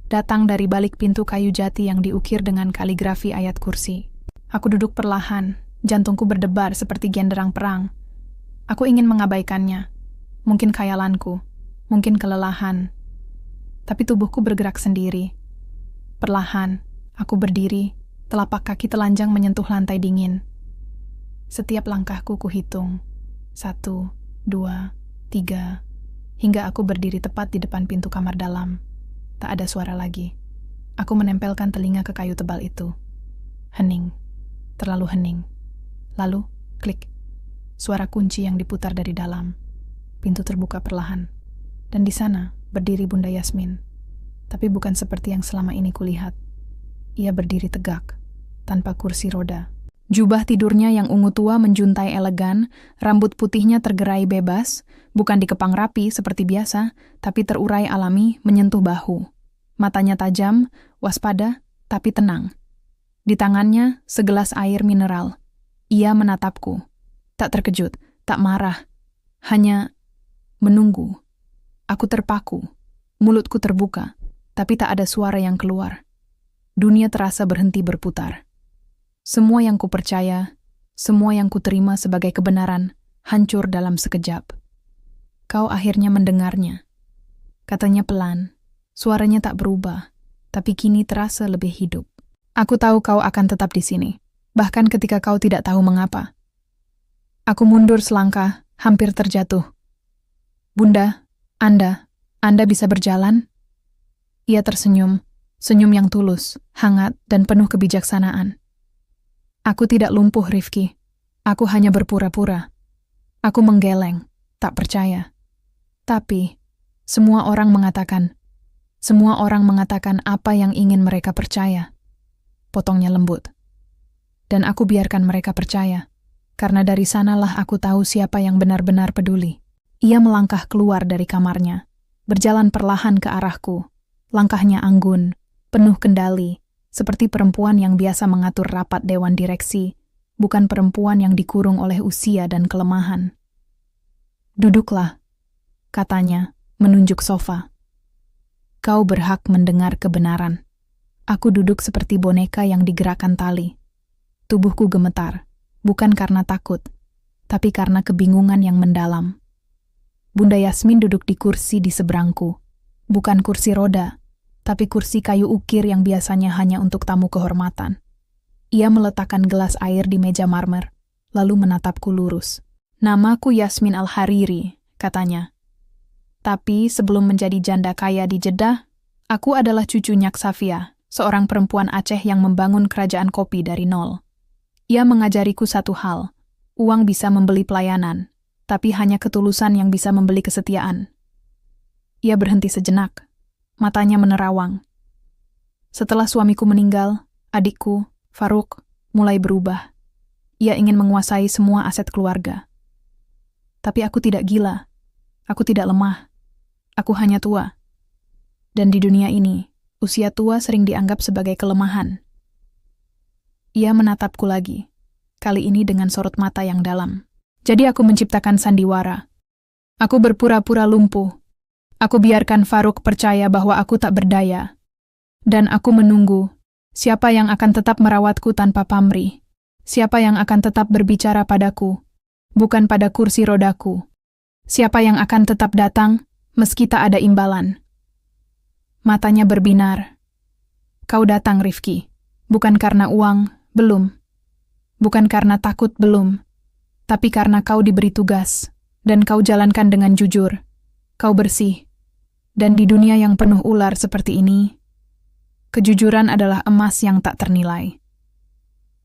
Datang dari balik pintu kayu jati yang diukir dengan kaligrafi ayat kursi. Aku duduk perlahan, jantungku berdebar seperti genderang perang. Aku ingin mengabaikannya. Mungkin khayalanku, mungkin kelelahan. Tapi tubuhku bergerak sendiri. Perlahan, aku berdiri, telapak kaki telanjang menyentuh lantai dingin. Setiap langkahku kuhitung. 1, 2, 3, hingga aku berdiri tepat di depan pintu kamar dalam. Tak ada suara lagi. Aku menempelkan telinga ke kayu tebal itu. Hening. Terlalu hening. Lalu, klik. Suara kunci yang diputar dari dalam. Pintu terbuka perlahan. Dan di sana, berdiri Bunda Yasmin. Tapi bukan seperti yang selama ini kulihat. Ia berdiri tegak, tanpa kursi roda. Jubah tidurnya yang ungu tua menjuntai elegan, rambut putihnya tergerai bebas, bukan dikepang rapi seperti biasa, tapi terurai alami menyentuh bahu. Matanya tajam, waspada, tapi tenang. Di tangannya, segelas air mineral. Ia menatapku. Tak terkejut, tak marah. Hanya menunggu. Aku terpaku. Mulutku terbuka, tapi tak ada suara yang keluar. Dunia terasa berhenti berputar. Semua yang kupercaya, semua yang kuterima sebagai kebenaran, hancur dalam sekejap. Kau akhirnya mendengarnya. Katanya pelan, suaranya tak berubah, tapi kini terasa lebih hidup. Aku tahu kau akan tetap di sini, bahkan ketika kau tidak tahu mengapa. Aku mundur selangkah, hampir terjatuh. Bunda, Anda bisa berjalan? Ia tersenyum, senyum yang tulus, hangat, dan penuh kebijaksanaan. Aku tidak lumpuh, Rifki. Aku hanya berpura-pura. Aku menggeleng, tak percaya. Tapi, semua orang mengatakan apa yang ingin mereka percaya. Potongnya lembut. Dan aku biarkan mereka percaya, karena dari sanalah aku tahu siapa yang benar-benar peduli. Ia melangkah keluar dari kamarnya, berjalan perlahan ke arahku. Langkahnya anggun, penuh kendali, seperti perempuan yang biasa mengatur rapat dewan direksi, bukan perempuan yang dikurung oleh usia dan kelemahan. Duduklah, katanya, menunjuk sofa. Kau berhak mendengar kebenaran. Aku duduk seperti boneka yang digerakkan tali. Tubuhku gemetar, bukan karena takut, tapi karena kebingungan yang mendalam. Bunda Yasmin duduk di kursi di seberangku, bukan kursi roda, tapi kursi kayu ukir yang biasanya hanya untuk tamu kehormatan. Ia meletakkan gelas air di meja marmer, lalu menatapku lurus. Namaku Yasmin Al-Hariri, katanya. Tapi sebelum menjadi janda kaya di Jeddah, aku adalah cucu Nyak Safia, seorang perempuan Aceh yang membangun kerajaan kopi dari nol. Ia mengajariku satu hal, uang bisa membeli pelayanan, tapi hanya ketulusan yang bisa membeli kesetiaan. Ia berhenti sejenak. Matanya menerawang. Setelah suamiku meninggal, adikku, Faruk, mulai berubah. Ia ingin menguasai semua aset keluarga. Tapi aku tidak gila. Aku tidak lemah. Aku hanya tua. Dan di dunia ini, usia tua sering dianggap sebagai kelemahan. Ia menatapku lagi, kali ini dengan sorot mata yang dalam. Jadi aku menciptakan sandiwara. Aku berpura-pura lumpuh. Aku biarkan Farouk percaya bahwa aku tak berdaya. Dan aku menunggu, siapa yang akan tetap merawatku tanpa pamrih. Siapa yang akan tetap berbicara padaku, bukan pada kursi rodaku. Siapa yang akan tetap datang, meski tak ada imbalan. Matanya berbinar. Kau datang, Rifki. Bukan karena uang, belum. Bukan karena takut, belum. Tapi karena kau diberi tugas, dan kau jalankan dengan jujur. Kau bersih. Dan di dunia yang penuh ular seperti ini, kejujuran adalah emas yang tak ternilai.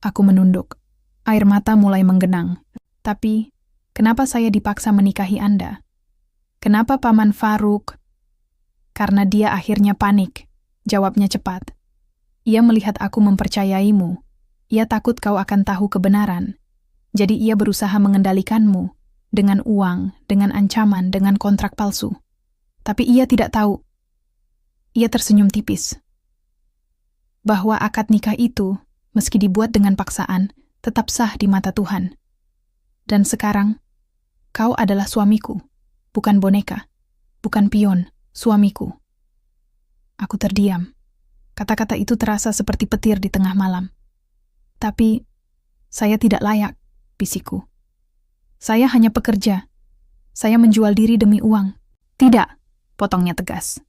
Aku menunduk. Air mata mulai menggenang. Tapi, kenapa saya dipaksa menikahi Anda? Kenapa Paman Farouk? Karena dia akhirnya panik. Jawabnya cepat. Ia melihat aku mempercayaimu. Ia takut kau akan tahu kebenaran. Jadi ia berusaha mengendalikanmu. Dengan uang, dengan ancaman, dengan kontrak palsu. Tapi ia tidak tahu. Ia tersenyum tipis. Bahwa akad nikah itu, meski dibuat dengan paksaan, tetap sah di mata Tuhan. Dan sekarang, kau adalah suamiku, bukan boneka, bukan pion, suamiku. Aku terdiam. Kata-kata itu terasa seperti petir di tengah malam. Tapi, saya tidak layak, bisikku. Saya hanya pekerja. Saya menjual diri demi uang. Tidak, potongnya tegas.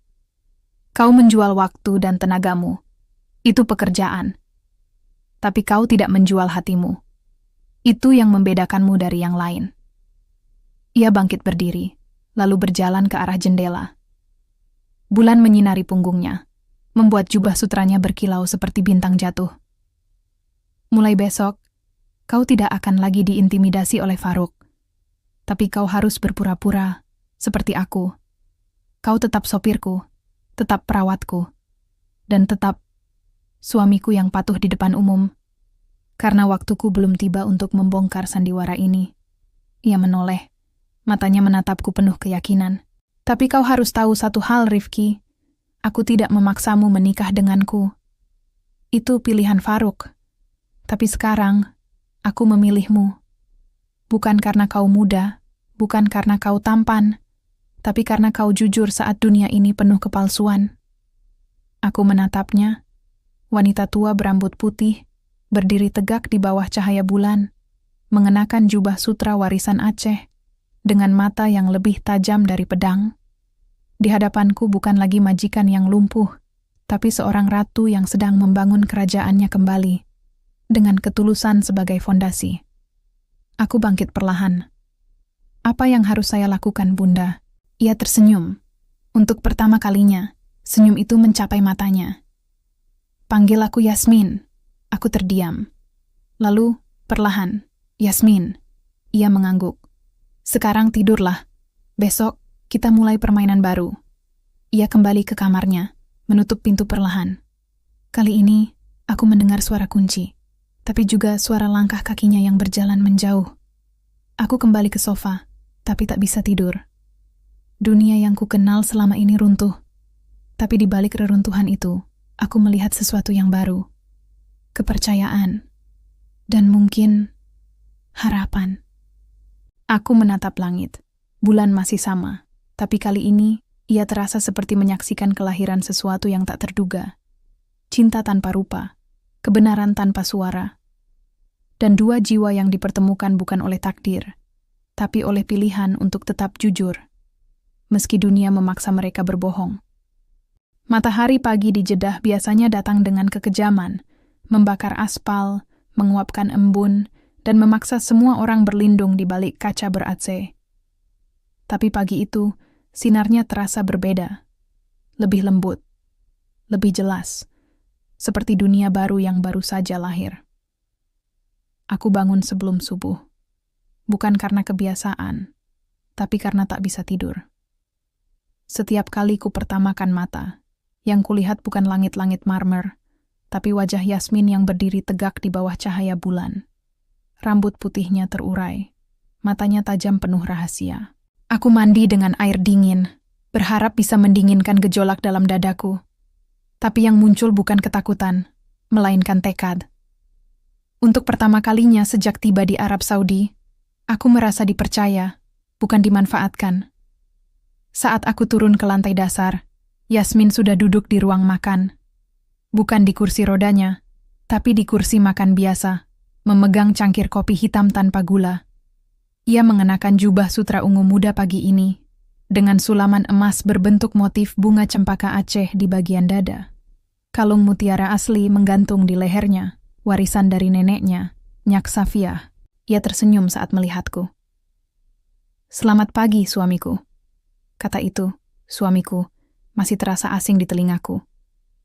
Kau menjual waktu dan tenagamu. Itu pekerjaan. Tapi kau tidak menjual hatimu. Itu yang membedakanmu dari yang lain. Ia bangkit berdiri, lalu berjalan ke arah jendela. Bulan menyinari punggungnya, membuat jubah sutranya berkilau seperti bintang jatuh. Mulai besok, kau tidak akan lagi diintimidasi oleh Farouk. Tapi kau harus berpura-pura, seperti aku. Kau tetap sopirku, tetap perawatku, dan tetap suamiku yang patuh di depan umum. Karena waktuku belum tiba untuk membongkar sandiwara ini. Ia menoleh, matanya menatapku penuh keyakinan. Tapi kau harus tahu satu hal, Rifki. Aku tidak memaksamu menikah denganku. Itu pilihan Farouk. Tapi sekarang, aku memilihmu. Bukan karena kau muda, bukan karena kau tampan, tapi karena kau jujur saat dunia ini penuh kepalsuan. Aku menatapnya, wanita tua berambut putih, berdiri tegak di bawah cahaya bulan, mengenakan jubah sutra warisan Aceh, dengan mata yang lebih tajam dari pedang. Di hadapanku bukan lagi majikan yang lumpuh, tapi seorang ratu yang sedang membangun kerajaannya kembali, dengan ketulusan sebagai fondasi. Aku bangkit perlahan. Apa yang harus saya lakukan, Bunda? Ia tersenyum. Untuk pertama kalinya, senyum itu mencapai matanya. Panggil aku Yasmin. Aku terdiam. Lalu, perlahan, Yasmin. Ia mengangguk. Sekarang tidurlah. Besok, kita mulai permainan baru. Ia kembali ke kamarnya, menutup pintu perlahan. Kali ini, aku mendengar suara kunci, tapi juga suara langkah kakinya yang berjalan menjauh. Aku kembali ke sofa, tapi tak bisa tidur. Dunia yang kukenal selama ini runtuh. Tapi di balik reruntuhan itu, aku melihat sesuatu yang baru. Kepercayaan. Dan mungkin harapan. Aku menatap langit. Bulan masih sama. Tapi kali ini, ia terasa seperti menyaksikan kelahiran sesuatu yang tak terduga. Cinta tanpa rupa, kebenaran tanpa suara. Dan dua jiwa yang dipertemukan bukan oleh takdir, tapi oleh pilihan untuk tetap jujur. Meski dunia memaksa mereka berbohong. Matahari pagi di Jeddah biasanya datang dengan kekejaman, membakar aspal, menguapkan embun, dan memaksa semua orang berlindung di balik kaca ber-AC. Tapi pagi itu, sinarnya terasa berbeda, lebih lembut, lebih jelas, seperti dunia baru yang baru saja lahir. Aku bangun sebelum subuh, bukan karena kebiasaan, tapi karena tak bisa tidur. Setiap kali ku pertamakan mata, yang kulihat bukan langit-langit marmer, tapi wajah Yasmin yang berdiri tegak di bawah cahaya bulan. Rambut putihnya terurai. Matanya tajam penuh rahasia. Aku mandi dengan air dingin, berharap bisa mendinginkan gejolak dalam dadaku. Tapi yang muncul bukan ketakutan, melainkan tekad. Untuk pertama kalinya sejak tiba di Arab Saudi, aku merasa dipercaya, bukan dimanfaatkan. Saat aku turun ke lantai dasar, Yasmin sudah duduk di ruang makan. Bukan di kursi rodanya, tapi di kursi makan biasa, memegang cangkir kopi hitam tanpa gula. Ia mengenakan jubah sutra ungu muda pagi ini, dengan sulaman emas berbentuk motif bunga cempaka Aceh di bagian dada. Kalung mutiara asli menggantung di lehernya, warisan dari neneknya, Nyak Safiah. Ia tersenyum saat melihatku. "Selamat pagi, suamiku." Kata itu, suamiku, masih terasa asing di telingaku.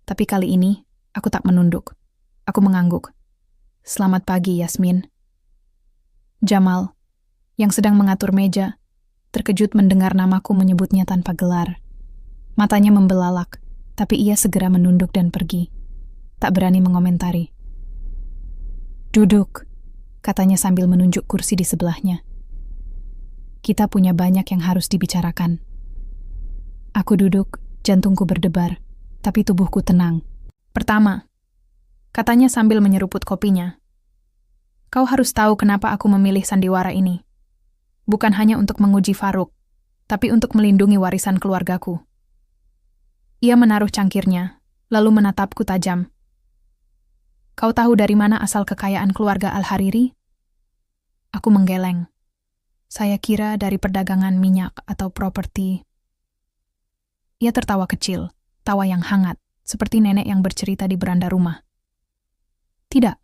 Tapi kali ini, aku tak menunduk. Aku mengangguk. "Selamat pagi, Yasmin." Jamal, yang sedang mengatur meja, terkejut mendengar namaku menyebutnya tanpa gelar. Matanya membelalak, tapi ia segera menunduk dan pergi. Tak berani mengomentari. "Duduk," katanya sambil menunjuk kursi di sebelahnya. "Kita punya banyak yang harus dibicarakan." Aku duduk, jantungku berdebar, tapi tubuhku tenang. "Pertama," katanya sambil menyeruput kopinya, "kau harus tahu kenapa aku memilih sandiwara ini. Bukan hanya untuk menguji Faruk, tapi untuk melindungi warisan keluargaku." Ia menaruh cangkirnya, lalu menatapku tajam. "Kau tahu dari mana asal kekayaan keluarga Al-Hariri?" Aku menggeleng. Saya kira dari perdagangan minyak atau properti. Ia tertawa kecil, tawa yang hangat, seperti nenek yang bercerita di beranda rumah. "Tidak,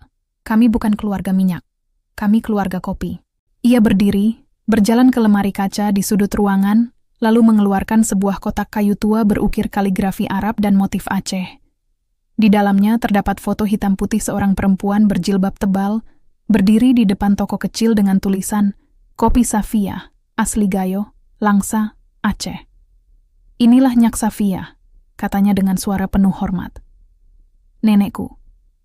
kami bukan keluarga minyak. Kami keluarga kopi." Ia berdiri, berjalan ke lemari kaca di sudut ruangan, lalu mengeluarkan sebuah kotak kayu tua berukir kaligrafi Arab dan motif Aceh. Di dalamnya terdapat foto hitam putih seorang perempuan berjilbab tebal, berdiri di depan toko kecil dengan tulisan "Kopi Safiah, asli Gayo, Langsa, Aceh." "Inilah Nyak Safiah," katanya dengan suara penuh hormat. "Nenekku.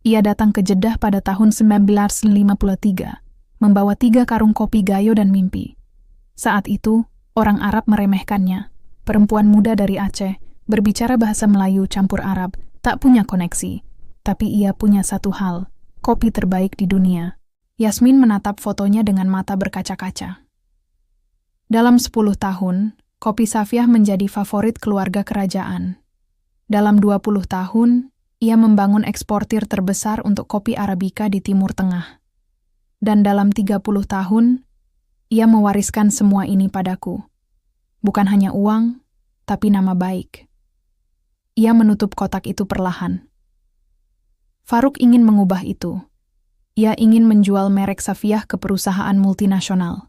Ia datang ke Jeddah pada tahun 1953. Membawa 3 karung kopi Gayo dan mimpi. Saat itu, orang Arab meremehkannya. Perempuan muda dari Aceh, berbicara bahasa Melayu campur Arab, tak punya koneksi. Tapi ia punya satu hal, kopi terbaik di dunia." Yasmin menatap fotonya dengan mata berkaca-kaca. "Dalam 10 tahun, kopi Safiah menjadi favorit keluarga kerajaan. Dalam 20 tahun, ia membangun eksportir terbesar untuk kopi Arabica di Timur Tengah. Dan dalam 30 tahun, ia mewariskan semua ini padaku. Bukan hanya uang, tapi nama baik." Ia menutup kotak itu perlahan. Faruk ingin mengubah itu. Ia ingin menjual merek Safiah ke perusahaan multinasional.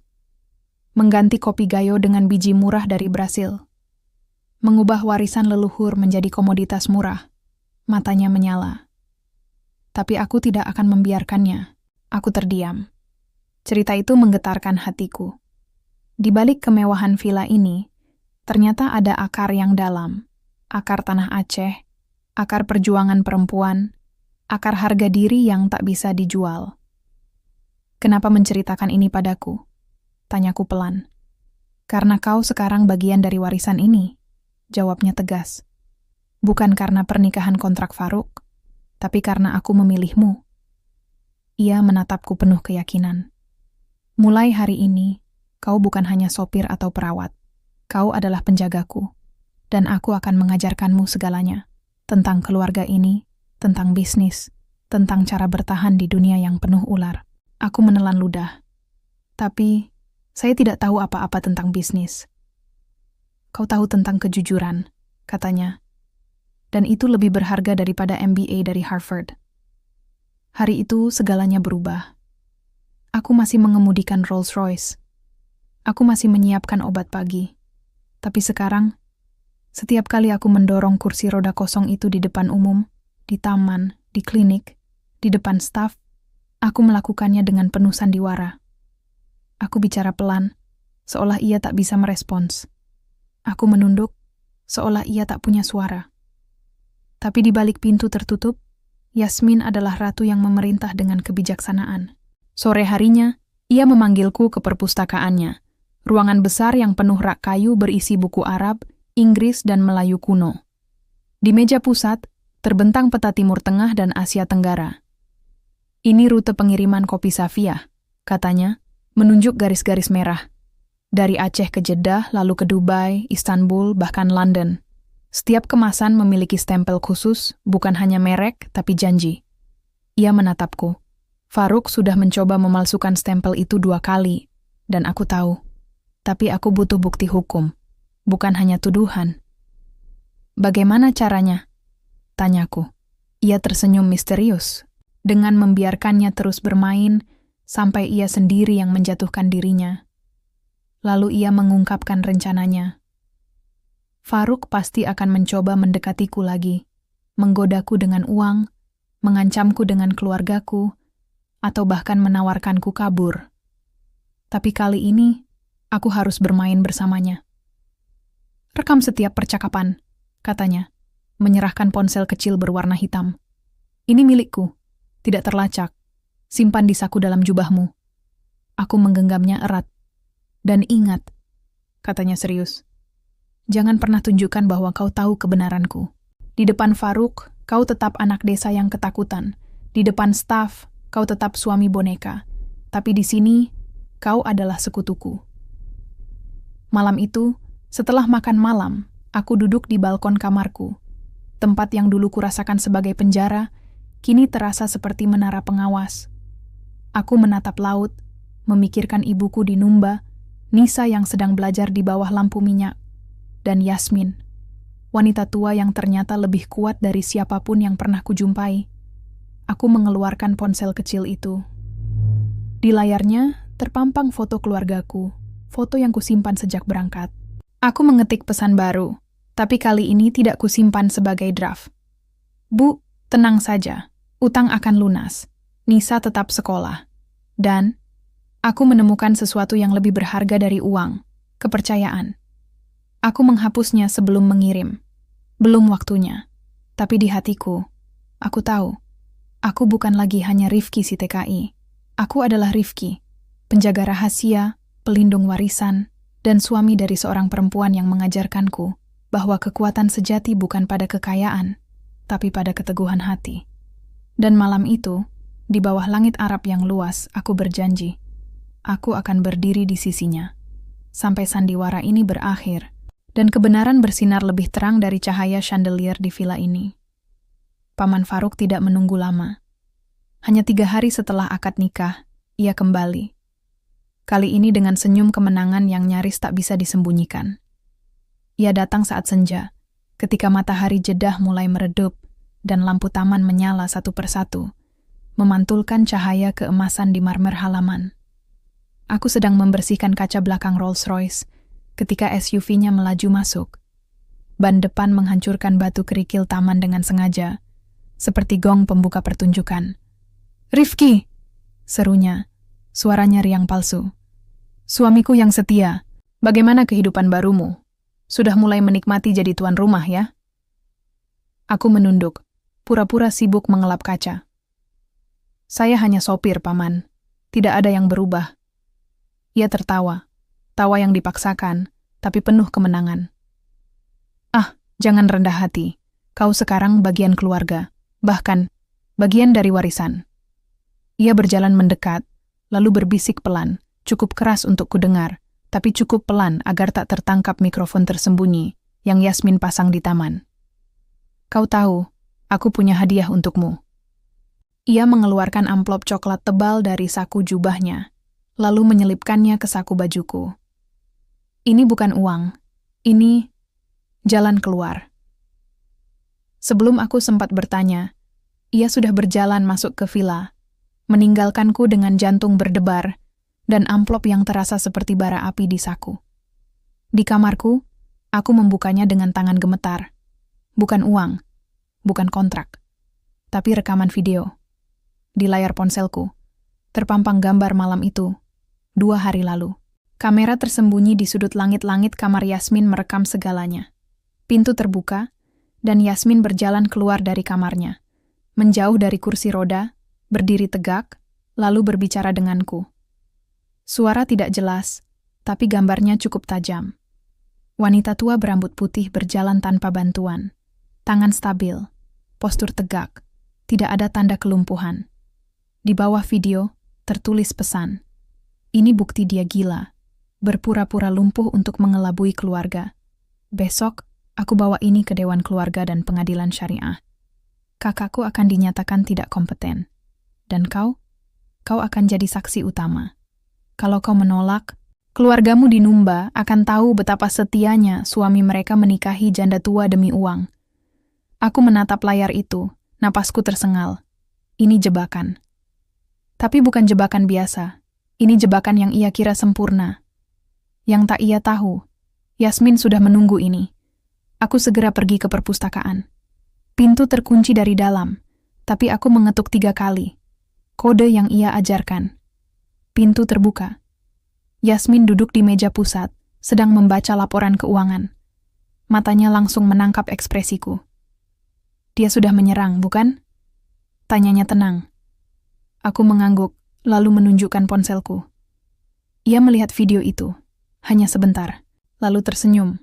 Mengganti kopi Gayo dengan biji murah dari Brasil. Mengubah warisan leluhur menjadi komoditas murah. Matanya menyala. Tapi aku tidak akan membiarkannya. Aku terdiam. Cerita itu menggetarkan hatiku. Di balik kemewahan villa ini, ternyata ada akar yang dalam. Akar tanah Aceh, akar perjuangan perempuan, akar harga diri yang tak bisa dijual. "Kenapa menceritakan ini padaku?" tanyaku pelan. "Karena kau sekarang bagian dari warisan ini," jawabnya tegas. "Bukan karena pernikahan kontrak Faruk, tapi karena aku memilihmu." Ia menatapku penuh keyakinan. "Mulai hari ini, kau bukan hanya sopir atau perawat. Kau adalah penjagaku. Dan aku akan mengajarkanmu segalanya. Tentang keluarga ini, tentang bisnis, tentang cara bertahan di dunia yang penuh ular." Aku menelan ludah. "Tapi, saya tidak tahu apa-apa tentang bisnis." "Kau tahu tentang kejujuran," katanya. "Dan itu lebih berharga daripada MBA dari Harvard." Hari itu segalanya berubah. Aku masih mengemudikan Rolls-Royce. Aku masih menyiapkan obat pagi. Tapi sekarang, setiap kali aku mendorong kursi roda kosong itu di depan umum, di taman, di klinik, di depan staf, aku melakukannya dengan penuh sandiwara. Aku bicara pelan, seolah ia tak bisa merespons. Aku menunduk, seolah ia tak punya suara. Tapi di balik pintu tertutup, Yasmin adalah ratu yang memerintah dengan kebijaksanaan. Sore harinya, ia memanggilku ke perpustakaannya, ruangan besar yang penuh rak kayu berisi buku Arab, Inggris, dan Melayu kuno. Di meja pusat, terbentang peta Timur Tengah dan Asia Tenggara. Ini rute pengiriman kopi Safia, katanya, menunjuk garis-garis merah. Dari Aceh ke Jeddah, lalu ke Dubai, Istanbul, bahkan London. Setiap kemasan memiliki stempel khusus, bukan hanya merek, tapi janji. Ia menatapku. Faruk sudah mencoba memalsukan stempel itu 2 kali, dan aku tahu. Tapi aku butuh bukti hukum, bukan hanya tuduhan. Bagaimana caranya? Tanyaku. Ia tersenyum misterius, dengan membiarkannya terus bermain, sampai ia sendiri yang menjatuhkan dirinya. Lalu ia mengungkapkan rencananya. Faruk pasti akan mencoba mendekatiku lagi, menggodaku dengan uang, mengancamku dengan keluargaku, atau bahkan menawarkanku kabur. Tapi kali ini, aku harus bermain bersamanya. Rekam setiap percakapan, katanya, menyerahkan ponsel kecil berwarna hitam. Ini milikku, tidak terlacak. Simpan di saku dalam jubahmu. Aku menggenggamnya erat. Dan ingat, katanya serius, jangan pernah tunjukkan bahwa kau tahu kebenaranku. Di depan Faruk, kau tetap anak desa yang ketakutan. Di depan staf, kau tetap suami boneka, tapi di sini, kau adalah sekutuku. Malam itu, setelah makan malam, aku duduk di balkon kamarku. Tempat yang dulu kurasakan sebagai penjara, kini terasa seperti menara pengawas. Aku menatap laut, memikirkan ibuku di Numba, Nisa yang sedang belajar di bawah lampu minyak, dan Yasmin, wanita tua yang ternyata lebih kuat dari siapapun yang pernah kujumpai. Aku mengeluarkan ponsel kecil itu. Di layarnya terpampang foto keluargaku, foto yang kusimpan sejak berangkat. Aku mengetik pesan baru, tapi kali ini tidak kusimpan sebagai draft. Bu, tenang saja, utang akan lunas. Nisa tetap sekolah. Dan aku menemukan sesuatu yang lebih berharga dari uang, kepercayaan. Aku menghapusnya sebelum mengirim. Belum waktunya. Tapi di hatiku, aku tahu. Aku bukan lagi hanya Rifki si TKI. Aku adalah Rifki, penjaga rahasia, pelindung warisan, dan suami dari seorang perempuan yang mengajarkanku bahwa kekuatan sejati bukan pada kekayaan, tapi pada keteguhan hati. Dan malam itu, di bawah langit Arab yang luas, aku berjanji, aku akan berdiri di sisinya. Sampai sandiwara ini berakhir, dan kebenaran bersinar lebih terang dari cahaya chandelier di villa ini. Paman Faruk tidak menunggu lama. Hanya 3 hari setelah akad nikah, ia kembali. Kali ini dengan senyum kemenangan yang nyaris tak bisa disembunyikan. Ia datang saat senja, ketika matahari Jeddah mulai meredup dan lampu taman menyala satu persatu, memantulkan cahaya keemasan di marmer halaman. Aku sedang membersihkan kaca belakang Rolls-Royce ketika SUV-nya melaju masuk. Ban depan menghancurkan batu kerikil taman dengan sengaja, seperti gong pembuka pertunjukan. "Rifki!" serunya, suaranya riang palsu. "Suamiku yang setia, bagaimana kehidupan barumu? Sudah mulai menikmati jadi tuan rumah ya?" Aku menunduk, pura-pura sibuk mengelap kaca. "Saya hanya sopir, Paman. Tidak ada yang berubah." Ia tertawa, tawa yang dipaksakan, tapi penuh kemenangan. "Ah, jangan rendah hati. Kau sekarang bagian keluarga. Bahkan, bagian dari warisan." Ia berjalan mendekat, lalu berbisik pelan, cukup keras untuk kudengar, tapi cukup pelan agar tak tertangkap mikrofon tersembunyi yang Yasmin pasang di taman. "Kau tahu, aku punya hadiah untukmu." Ia mengeluarkan amplop coklat tebal dari saku jubahnya, lalu menyelipkannya ke saku bajuku. "Ini bukan uang, ini jalan keluar." Sebelum aku sempat bertanya, ia sudah berjalan masuk ke villa, meninggalkanku dengan jantung berdebar dan amplop yang terasa seperti bara api di saku. Di kamarku, aku membukanya dengan tangan gemetar. Bukan uang, bukan kontrak, tapi rekaman video. Di layar ponselku, terpampang gambar malam itu, 2 hari lalu. Kamera tersembunyi di sudut langit-langit kamar Yasmin merekam segalanya. Pintu terbuka, dan Yasmin berjalan keluar dari kamarnya, menjauh dari kursi roda, berdiri tegak, lalu berbicara denganku. Suara tidak jelas, tapi gambarnya cukup tajam. Wanita tua berambut putih berjalan tanpa bantuan. Tangan stabil, postur tegak, tidak ada tanda kelumpuhan. Di bawah video, tertulis pesan. Ini bukti dia gila, berpura-pura lumpuh untuk mengelabui keluarga. Besok, aku bawa ini ke Dewan Keluarga dan Pengadilan Syariah. Kakakku akan dinyatakan tidak kompeten. Dan kau akan jadi saksi utama. Kalau kau menolak, keluargamu di Numba akan tahu betapa setianya suami mereka menikahi janda tua demi uang. Aku menatap layar itu, napasku tersengal. Ini jebakan. Tapi bukan jebakan biasa. Ini jebakan yang ia kira sempurna. Yang tak ia tahu, Yasmin sudah menunggu ini. Aku segera pergi ke perpustakaan. Pintu terkunci dari dalam, tapi aku mengetuk 3 kali. Kode yang ia ajarkan. Pintu terbuka. Yasmin duduk di meja pusat, sedang membaca laporan keuangan. Matanya langsung menangkap ekspresiku. Dia sudah menyerang, bukan? Tanyanya tenang. Aku mengangguk, lalu menunjukkan ponselku. Ia melihat video itu, hanya sebentar, lalu tersenyum.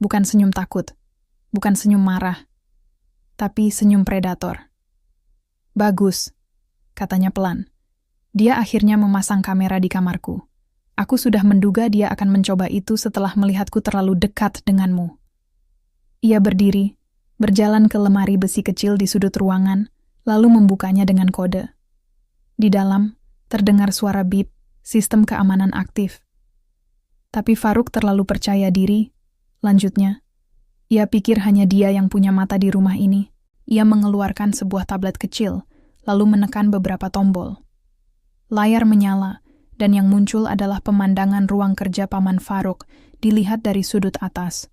Bukan senyum takut, bukan senyum marah, tapi senyum predator. Bagus, katanya pelan. Dia akhirnya memasang kamera di kamarku. Aku sudah menduga dia akan mencoba itu setelah melihatku terlalu dekat denganmu. Ia berdiri, berjalan ke lemari besi kecil di sudut ruangan, lalu membukanya dengan kode. Di dalam, terdengar suara bip, sistem keamanan aktif. Tapi Farouk terlalu percaya diri. Lanjutnya, ia pikir hanya dia yang punya mata di rumah ini. Ia mengeluarkan sebuah tablet kecil, lalu menekan beberapa tombol. Layar menyala, dan yang muncul adalah pemandangan ruang kerja Paman Farouk dilihat dari sudut atas.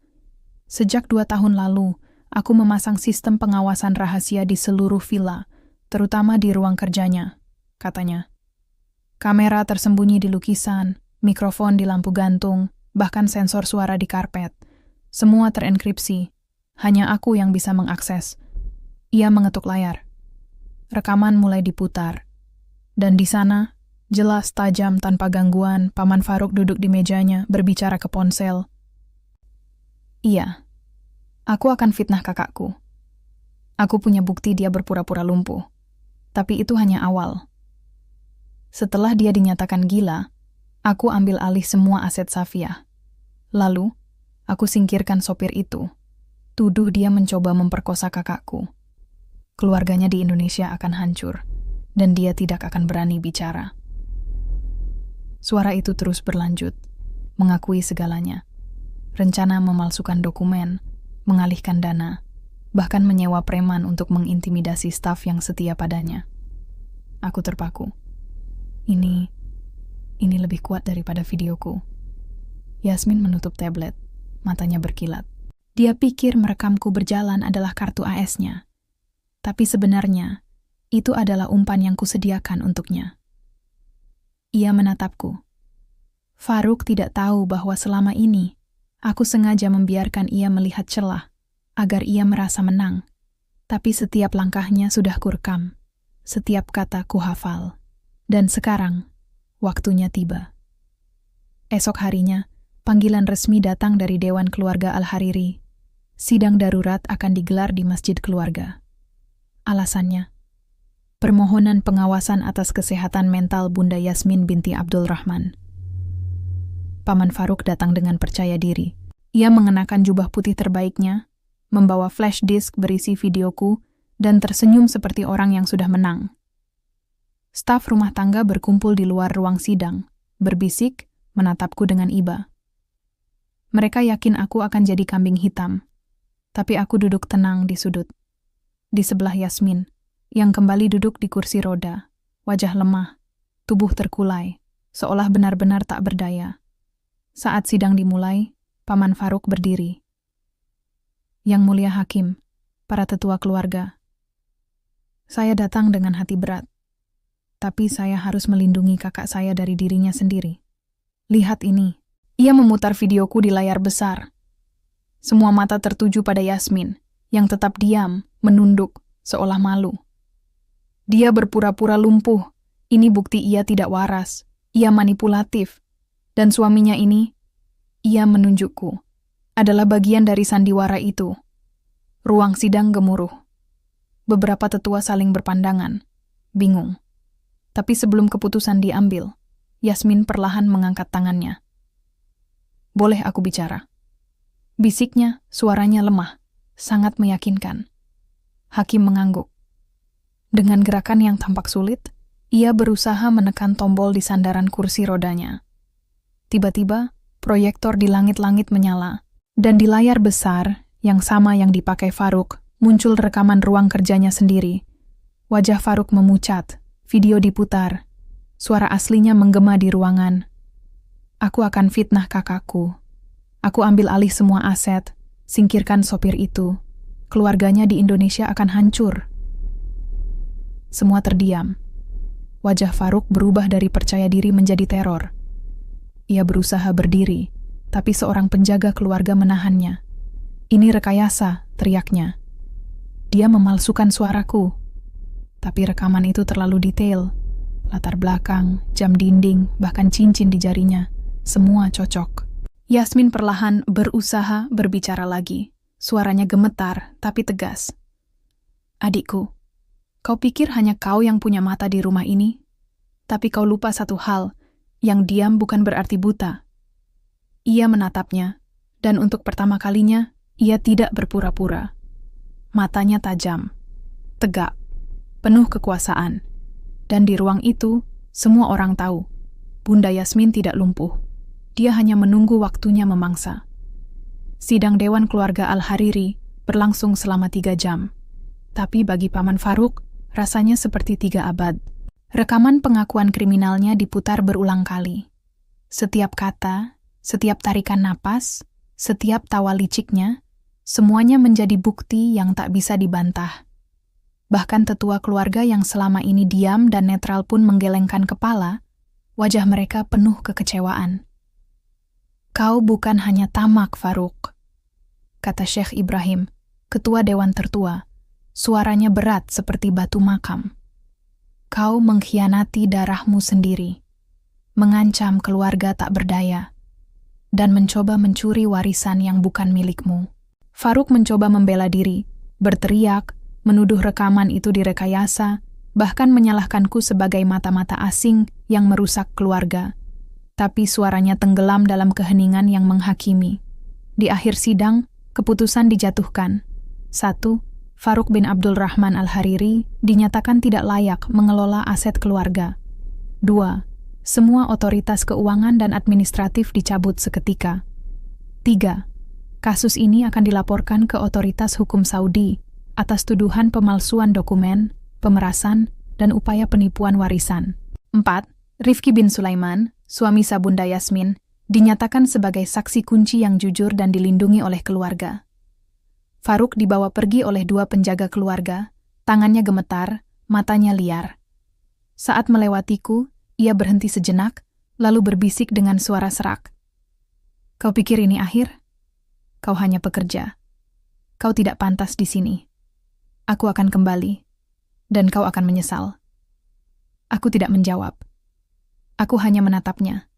Sejak 2 tahun lalu, aku memasang sistem pengawasan rahasia di seluruh villa, terutama di ruang kerjanya, katanya. Kamera tersembunyi di lukisan, mikrofon di lampu gantung, bahkan sensor suara di karpet. Semua terenkripsi. Hanya aku yang bisa mengakses. Ia mengetuk layar. Rekaman mulai diputar. Dan di sana, jelas tajam tanpa gangguan, Paman Farouk duduk di mejanya, berbicara ke ponsel. Iya, aku akan fitnah kakakku. Aku punya bukti dia berpura-pura lumpuh. Tapi itu hanya awal. Setelah dia dinyatakan gila, aku ambil alih semua aset Safia. Lalu, aku singkirkan sopir itu. Tuduh dia mencoba memperkosa kakakku. Keluarganya di Indonesia akan hancur, dan dia tidak akan berani bicara. Suara itu terus berlanjut, mengakui segalanya. Rencana memalsukan dokumen, mengalihkan dana, bahkan menyewa preman untuk mengintimidasi staf yang setia padanya. Aku terpaku. Ini lebih kuat daripada videoku. Yasmin menutup tablet, matanya berkilat. Dia pikir merekamku berjalan adalah kartu AS-nya. Tapi sebenarnya, itu adalah umpan yang kusediakan untuknya. Ia menatapku. Farouk tidak tahu bahwa selama ini, aku sengaja membiarkan ia melihat celah, agar ia merasa menang. Tapi setiap langkahnya sudah kurekam, setiap kata kuhafal. Dan sekarang, waktunya tiba. Esok harinya, panggilan resmi datang dari Dewan Keluarga Al-Hariri. Sidang darurat akan digelar di Masjid Keluarga. Alasannya, permohonan pengawasan atas kesehatan mental Bunda Yasmin binti Abdul Rahman. Paman Farouk datang dengan percaya diri. Ia mengenakan jubah putih terbaiknya, membawa flash disk berisi videoku, dan tersenyum seperti orang yang sudah menang. Staf rumah tangga berkumpul di luar ruang sidang, berbisik, menatapku dengan iba. Mereka yakin aku akan jadi kambing hitam, tapi aku duduk tenang di sudut. Di sebelah Yasmin, yang kembali duduk di kursi roda, wajah lemah, tubuh terkulai, seolah benar-benar tak berdaya. Saat sidang dimulai, Paman Farouk berdiri. Yang Mulia Hakim, para tetua keluarga. Saya datang dengan hati berat, tapi saya harus melindungi kakak saya dari dirinya sendiri. Lihat ini. Ia memutar videoku di layar besar. Semua mata tertuju pada Yasmin, yang tetap diam, menunduk, seolah malu. Dia berpura-pura lumpuh, Ini bukti ia tidak waras, ia manipulatif. Dan suaminya ini, ia menunjukku, adalah bagian dari sandiwara itu. Ruang sidang gemuruh. Beberapa tetua saling berpandangan, bingung. Tapi sebelum keputusan diambil, Yasmin perlahan mengangkat tangannya. "Boleh aku bicara?" Bisiknya, suaranya lemah, sangat meyakinkan. Hakim mengangguk. Dengan gerakan yang tampak sulit, ia berusaha menekan tombol di sandaran kursi rodanya. Tiba-tiba, proyektor di langit-langit menyala, dan di layar besar, yang sama yang dipakai Faruk, muncul rekaman ruang kerjanya sendiri. Wajah Faruk memucat, video diputar, suara aslinya menggema di ruangan. "Aku akan fitnah kakakku. Aku ambil alih semua aset, singkirkan sopir itu. Keluarganya di Indonesia akan hancur." Semua terdiam. Wajah Faruk berubah dari percaya diri menjadi teror. Ia berusaha berdiri, tapi seorang penjaga keluarga menahannya. "Ini rekayasa," teriaknya. "Dia memalsukan suaraku." Tapi rekaman itu terlalu detail. Latar belakang, jam dinding, bahkan cincin di jarinya. Semua cocok. Yasmin perlahan berusaha berbicara lagi. Suaranya gemetar, tapi tegas. "Adikku, kau pikir hanya kau yang punya mata di rumah ini? Tapi kau lupa satu hal, yang diam bukan berarti buta." Ia menatapnya, dan untuk pertama kalinya, ia tidak berpura-pura. Matanya tajam, tegak, penuh kekuasaan. Dan di ruang itu, semua orang tahu, Bunda Yasmin tidak lumpuh. Dia hanya menunggu waktunya memangsa. Sidang Dewan Keluarga Al-Hariri berlangsung selama 3 jam. Tapi bagi Paman Faruk, rasanya seperti 3 abad. Rekaman pengakuan kriminalnya diputar berulang kali. Setiap kata, setiap tarikan napas, setiap tawa liciknya, semuanya menjadi bukti yang tak bisa dibantah. Bahkan tetua keluarga yang selama ini diam dan netral pun menggelengkan kepala, wajah mereka penuh kekecewaan. "Kau bukan hanya tamak, Faruk," kata Syekh Ibrahim, ketua dewan tertua. Suaranya berat seperti batu makam. "Kau mengkhianati darahmu sendiri, mengancam keluarga tak berdaya, dan mencoba mencuri warisan yang bukan milikmu." Faruk mencoba membela diri, berteriak, menuduh rekaman itu direkayasa, bahkan menyalahkanku sebagai mata-mata asing yang merusak keluarga. Tapi suaranya tenggelam dalam keheningan yang menghakimi. Di akhir sidang, keputusan dijatuhkan. 1. Faruk bin Abdul Rahman Al-Hariri dinyatakan tidak layak mengelola aset keluarga. 2. Semua otoritas keuangan dan administratif dicabut seketika. 3. Kasus ini akan dilaporkan ke otoritas hukum Saudi atas tuduhan pemalsuan dokumen, pemerasan, dan upaya penipuan warisan. 4. Rifki bin Sulaiman, suami Sabunda Yasmin, dinyatakan sebagai saksi kunci yang jujur dan dilindungi oleh keluarga. Faruk dibawa pergi oleh 2 penjaga keluarga, tangannya gemetar, matanya liar. Saat melewatiku, ia berhenti sejenak, lalu berbisik dengan suara serak. "Kau pikir ini akhir? Kau hanya pekerja. Kau tidak pantas di sini. Aku akan kembali, dan kau akan menyesal." Aku tidak menjawab. Aku hanya menatapnya.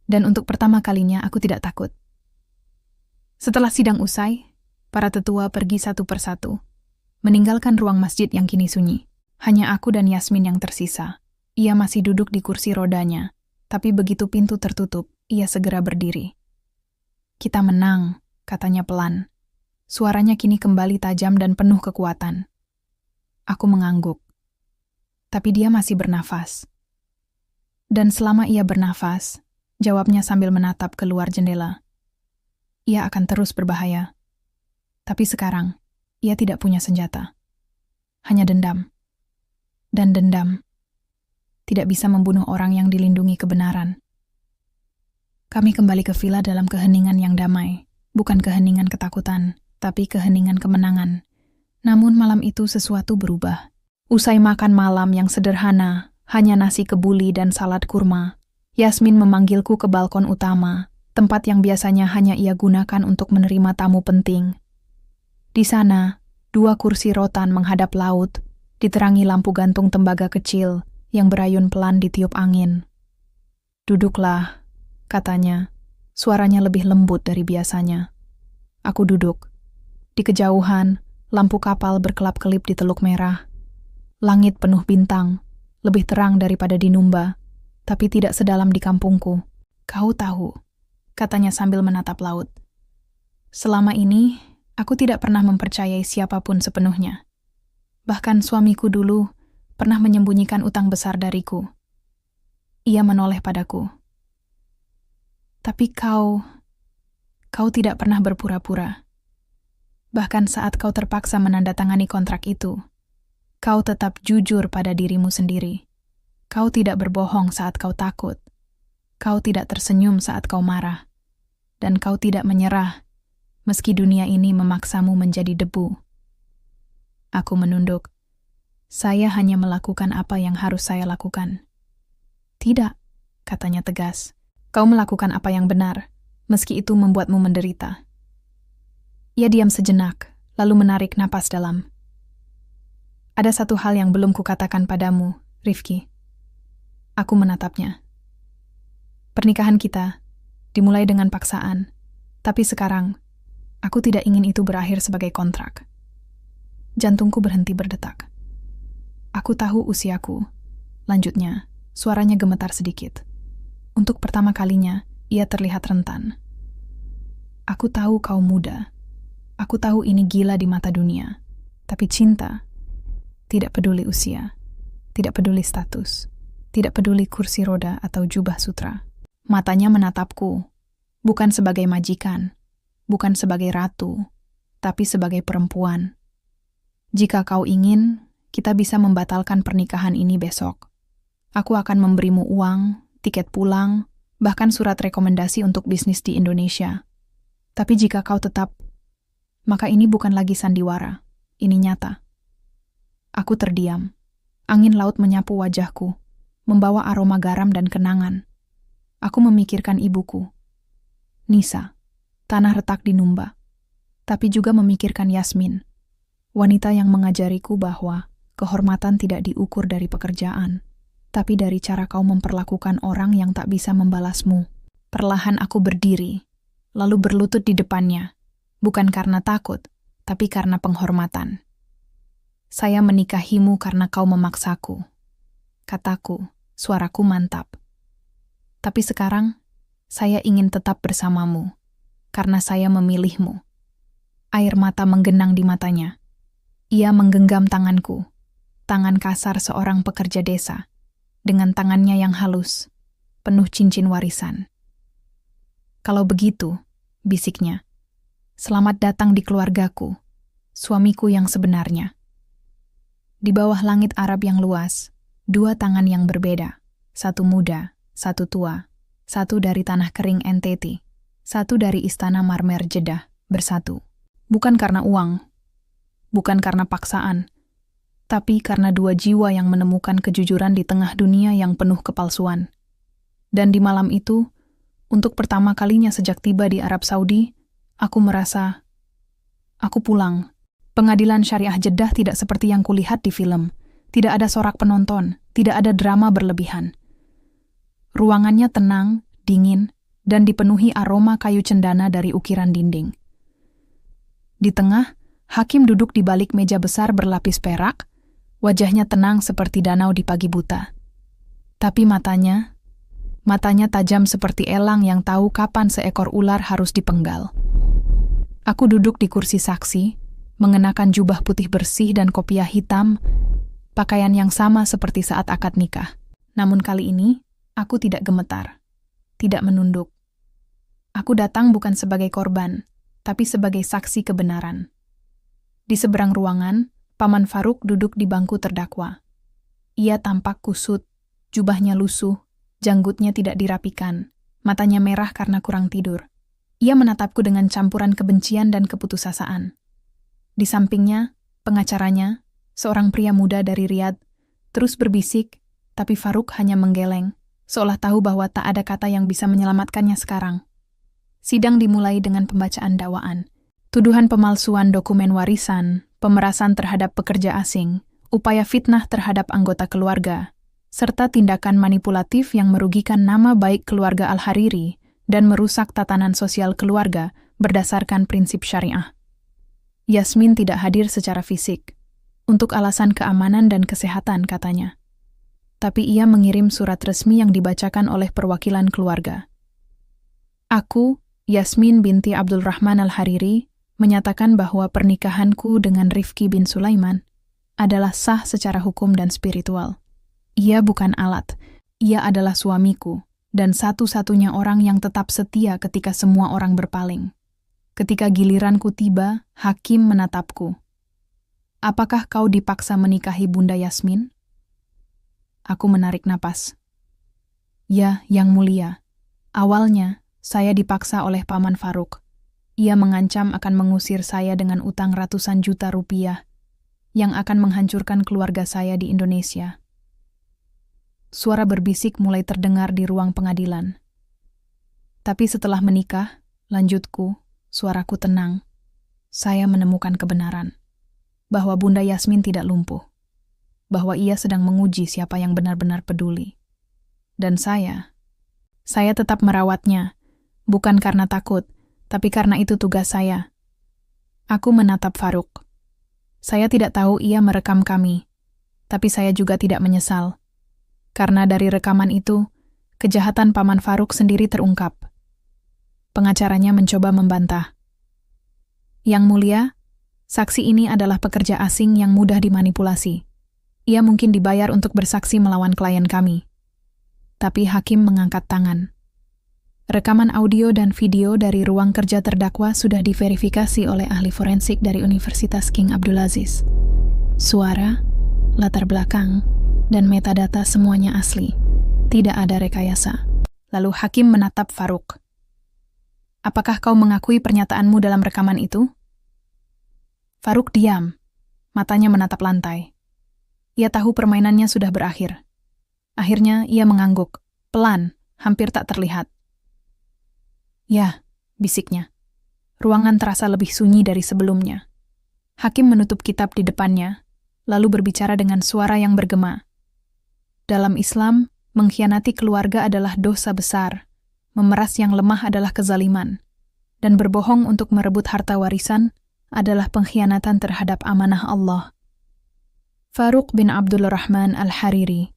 Dan untuk pertama kalinya aku tidak takut. Setelah sidang usai, para tetua pergi satu persatu, meninggalkan ruang masjid yang kini sunyi. Hanya aku dan Yasmin yang tersisa. Ia masih duduk di kursi rodanya, tapi begitu pintu tertutup, ia segera berdiri. "Kita menang," katanya pelan. Suaranya kini kembali tajam dan penuh kekuatan. Aku mengangguk. Tapi dia masih bernafas. Dan selama ia bernafas, jawabnya sambil menatap keluar jendela. Ia akan terus berbahaya. Tapi sekarang, ia tidak punya senjata. Hanya dendam. Dan dendam tidak bisa membunuh orang yang dilindungi kebenaran. Kami kembali ke villa dalam keheningan yang damai. Bukan keheningan ketakutan, tapi keheningan kemenangan. Namun malam itu sesuatu berubah. Usai makan malam yang sederhana, hanya nasi kebuli dan salad kurma, Yasmin memanggilku ke balkon utama, tempat yang biasanya hanya ia gunakan untuk menerima tamu penting. Di sana, 2 kursi rotan menghadap laut, diterangi lampu gantung tembaga kecil yang berayun pelan ditiup angin. "Duduklah," katanya. Suaranya lebih lembut dari biasanya. Aku duduk. Di kejauhan, lampu kapal berkelap-kelip di Teluk Merah. Langit penuh bintang, lebih terang daripada di Numba, tapi tidak sedalam di kampungku. "Kau tahu," katanya sambil menatap laut. "Selama ini, aku tidak pernah mempercayai siapapun sepenuhnya. Bahkan suamiku dulu pernah menyembunyikan utang besar dariku. Ia menoleh padaku. Tapi kau tidak pernah berpura-pura. Bahkan saat kau terpaksa menandatangani kontrak itu, kau tetap jujur pada dirimu sendiri. Kau tidak berbohong saat kau takut. Kau tidak tersenyum saat kau marah. Dan kau tidak menyerah, meski dunia ini memaksamu menjadi debu." Aku menunduk. "Saya hanya melakukan apa yang harus saya lakukan." "Tidak," katanya tegas. "Kau melakukan apa yang benar, meski itu membuatmu menderita." Ia diam sejenak, lalu menarik napas dalam. "Ada satu hal yang belum kukatakan padamu, Rifki." Aku menatapnya. "Pernikahan kita dimulai dengan paksaan, tapi sekarang aku tidak ingin itu berakhir sebagai kontrak." Jantungku berhenti berdetak. "Aku tahu usiaku," lanjutnya, suaranya gemetar sedikit. Untuk pertama kalinya, ia terlihat rentan. "Aku tahu kau muda. Aku tahu ini gila di mata dunia. Tapi cinta, tidak peduli usia, tidak peduli status, tidak peduli kursi roda atau jubah sutra." Matanya menatapku, bukan sebagai majikan, bukan sebagai ratu, tapi sebagai perempuan. "Jika kau ingin, kita bisa membatalkan pernikahan ini besok. Aku akan memberimu uang, tiket pulang, bahkan surat rekomendasi untuk bisnis di Indonesia. Tapi jika kau tetap, maka ini bukan lagi sandiwara, ini nyata." Aku terdiam. Angin laut menyapu wajahku, membawa aroma garam dan kenangan. Aku memikirkan ibuku, Nisa, tanah retak di Numba, tapi juga memikirkan Yasmin, wanita yang mengajariku bahwa kehormatan tidak diukur dari pekerjaan, tapi dari cara kau memperlakukan orang yang tak bisa membalasmu. Perlahan aku berdiri, lalu berlutut di depannya, bukan karena takut, tapi karena penghormatan. "Saya menikahimu karena kau memaksaku," kataku, suaraku mantap. "Tapi sekarang, saya ingin tetap bersamamu, karena saya memilihmu." Air mata menggenang di matanya. Ia menggenggam tanganku, tangan kasar seorang pekerja desa, dengan tangannya yang halus, penuh cincin warisan. "Kalau begitu," bisiknya, "selamat datang di keluargaku, suamiku yang sebenarnya." Di bawah langit Arab yang luas, dua tangan yang berbeda, satu muda, satu tua, satu dari tanah kering NTT, satu dari istana marmer Jeddah, bersatu. Bukan karena uang, bukan karena paksaan, tapi karena dua jiwa yang menemukan kejujuran di tengah dunia yang penuh kepalsuan. Dan di malam itu, untuk pertama kalinya sejak tiba di Arab Saudi, aku merasa, aku pulang. Pengadilan Syariah Jeddah tidak seperti yang kulihat di film. Tidak ada sorak penonton, tidak ada drama berlebihan. Ruangannya tenang, dingin, dan dipenuhi aroma kayu cendana dari ukiran dinding. Di tengah, hakim duduk di balik meja besar berlapis perak, wajahnya tenang seperti danau di pagi buta. Tapi matanya tajam seperti elang yang tahu kapan seekor ular harus dipenggal. Aku duduk di kursi saksi, mengenakan jubah putih bersih dan kopiah hitam, pakaian yang sama seperti saat akad nikah. Namun kali ini, aku tidak gemetar, tidak menunduk. Aku datang bukan sebagai korban, tapi sebagai saksi kebenaran. Di seberang ruangan, Paman Faruk duduk di bangku terdakwa. Ia tampak kusut, jubahnya lusuh, janggutnya tidak dirapikan, matanya merah karena kurang tidur. Ia menatapku dengan campuran kebencian dan keputusasaan. Di sampingnya, pengacaranya, seorang pria muda dari Riyadh, terus berbisik, tapi Faruk hanya menggeleng, seolah tahu bahwa tak ada kata yang bisa menyelamatkannya sekarang. Sidang dimulai dengan pembacaan dakwaan. Tuduhan pemalsuan dokumen warisan, pemerasan terhadap pekerja asing, upaya fitnah terhadap anggota keluarga, serta tindakan manipulatif yang merugikan nama baik keluarga Al-Hariri dan merusak tatanan sosial keluarga berdasarkan prinsip syariah. Yasmin tidak hadir secara fisik, untuk alasan keamanan dan kesehatan katanya. Tapi ia mengirim surat resmi yang dibacakan oleh perwakilan keluarga. Aku, Yasmin binti Abdul Rahman Al-Hariri, menyatakan bahwa pernikahanku dengan Rifki bin Sulaiman adalah sah secara hukum dan spiritual. Ia bukan alat, ia adalah suamiku, dan satu-satunya orang yang tetap setia ketika semua orang berpaling. Ketika giliranku tiba, hakim menatapku. Apakah kau dipaksa menikahi Bunda Yasmin? Aku menarik napas. Ya, Yang Mulia. Awalnya, saya dipaksa oleh Paman Faruk. Ia mengancam akan mengusir saya dengan utang ratusan juta rupiah yang akan menghancurkan keluarga saya di Indonesia. Suara berbisik mulai terdengar di ruang pengadilan. Tapi setelah menikah, lanjutku, suaraku tenang. Saya menemukan kebenaran. Bahwa Bunda Yasmin tidak lumpuh. Bahwa ia sedang menguji siapa yang benar-benar peduli. Dan saya tetap merawatnya, bukan karena takut, tapi karena itu tugas saya. Aku menatap Faruk. Saya tidak tahu ia merekam kami, tapi saya juga tidak menyesal. Karena dari rekaman itu, kejahatan Paman Faruk sendiri terungkap. Pengacaranya mencoba membantah. Yang Mulia, saksi ini adalah pekerja asing yang mudah dimanipulasi. Ia mungkin dibayar untuk bersaksi melawan klien kami. Tapi hakim mengangkat tangan. Rekaman audio dan video dari ruang kerja terdakwa sudah diverifikasi oleh ahli forensik dari Universitas King Abdulaziz. Suara, latar belakang, dan metadata semuanya asli. Tidak ada rekayasa. Lalu hakim menatap Faruk. Apakah kau mengakui pernyataanmu dalam rekaman itu? Faruk diam. Matanya menatap lantai. Ia tahu permainannya sudah berakhir. Akhirnya ia mengangguk. Pelan, hampir tak terlihat. Ya, bisiknya. Ruangan terasa lebih sunyi dari sebelumnya. Hakim menutup kitab di depannya, lalu berbicara dengan suara yang bergema. Dalam Islam, mengkhianati keluarga adalah dosa besar, memeras yang lemah adalah kezaliman, dan berbohong untuk merebut harta warisan adalah pengkhianatan terhadap amanah Allah. Faruk bin Abdul Rahman Al-Hariri,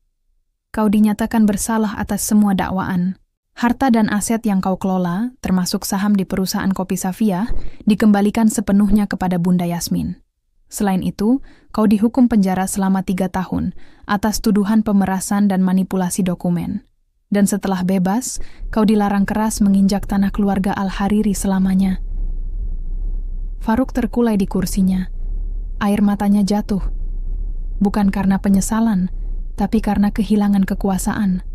kau dinyatakan bersalah atas semua dakwaan. Harta dan aset yang kau kelola, termasuk saham di perusahaan Kopi Safia, dikembalikan sepenuhnya kepada Bunda Yasmin. Selain itu, kau dihukum penjara selama 3 tahun atas tuduhan pemerasan dan manipulasi dokumen. Dan setelah bebas, kau dilarang keras menginjak tanah keluarga Al-Hariri selamanya. Faruk terkulai di kursinya. Air matanya jatuh. Bukan karena penyesalan, tapi karena kehilangan kekuasaan.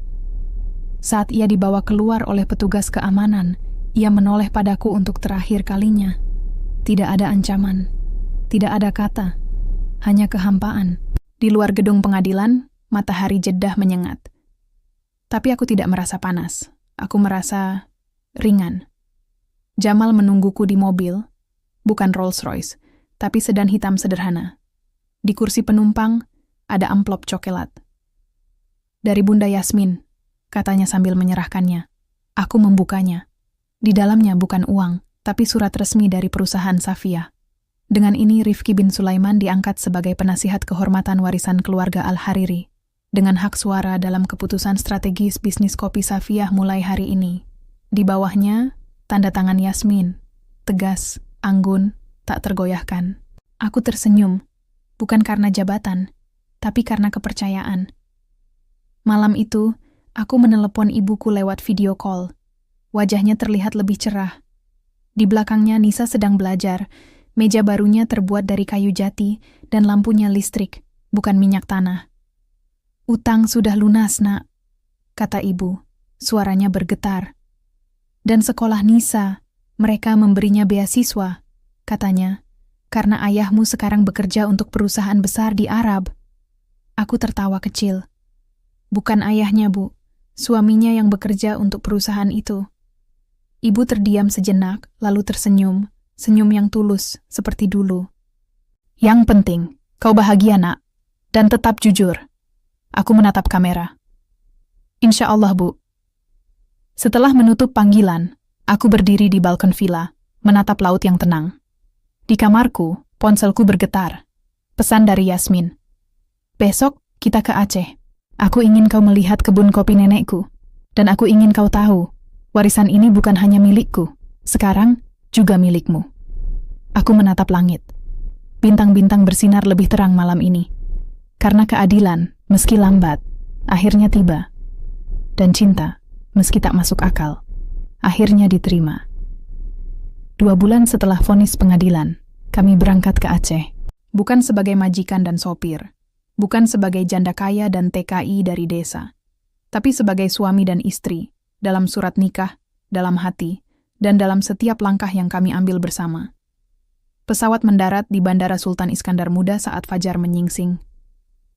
Saat ia dibawa keluar oleh petugas keamanan, ia menoleh padaku untuk terakhir kalinya. Tidak ada ancaman, tidak ada kata, hanya kehampaan. Di luar gedung pengadilan, matahari Jeddah menyengat. Tapi aku tidak merasa panas, aku merasa ringan. Jamal menungguku di mobil, bukan Rolls Royce, tapi sedan hitam sederhana. Di kursi penumpang, ada amplop coklat. Dari Bunda Yasmin, katanya sambil menyerahkannya. Aku membukanya. Di dalamnya bukan uang, tapi surat resmi dari perusahaan Safia. Dengan ini Rifki bin Sulaiman diangkat sebagai penasihat kehormatan warisan keluarga Al-Hariri, dengan hak suara dalam keputusan strategis bisnis Kopi Safia mulai hari ini. Di bawahnya, tanda tangan Yasmin, tegas, anggun, tak tergoyahkan. Aku tersenyum, bukan karena jabatan, tapi karena kepercayaan. Malam itu, aku menelepon ibuku lewat video call. Wajahnya terlihat lebih cerah. Di belakangnya Nisa sedang belajar. Meja barunya terbuat dari kayu jati dan lampunya listrik, bukan minyak tanah. Utang sudah lunas, Nak, kata ibu. Suaranya bergetar. Dan sekolah Nisa, mereka memberinya beasiswa, katanya, karena ayahmu sekarang bekerja untuk perusahaan besar di Arab. Aku tertawa kecil. Bukan ayahnya, Bu. Suaminya yang bekerja untuk perusahaan itu. Ibu terdiam sejenak, lalu tersenyum. Senyum yang tulus, seperti dulu. Yang penting, kau bahagia, Nak. Dan tetap jujur. Aku menatap kamera. Insya Allah, Bu. Setelah menutup panggilan, aku berdiri di balkon villa, menatap laut yang tenang. Di kamarku, ponselku bergetar. Pesan dari Yasmin. Besok, kita ke Aceh. Aku ingin kau melihat kebun kopi nenekku. Dan aku ingin kau tahu, warisan ini bukan hanya milikku, sekarang juga milikmu. Aku menatap langit. Bintang-bintang bersinar lebih terang malam ini. Karena keadilan, meski lambat, akhirnya tiba. Dan cinta, meski tak masuk akal, akhirnya diterima. 2 bulan setelah vonis pengadilan, kami berangkat ke Aceh. Bukan sebagai majikan dan sopir, bukan sebagai janda kaya dan TKI dari desa, tapi sebagai suami dan istri, dalam surat nikah, dalam hati, dan dalam setiap langkah yang kami ambil bersama. Pesawat mendarat di Bandara Sultan Iskandar Muda saat fajar menyingsing.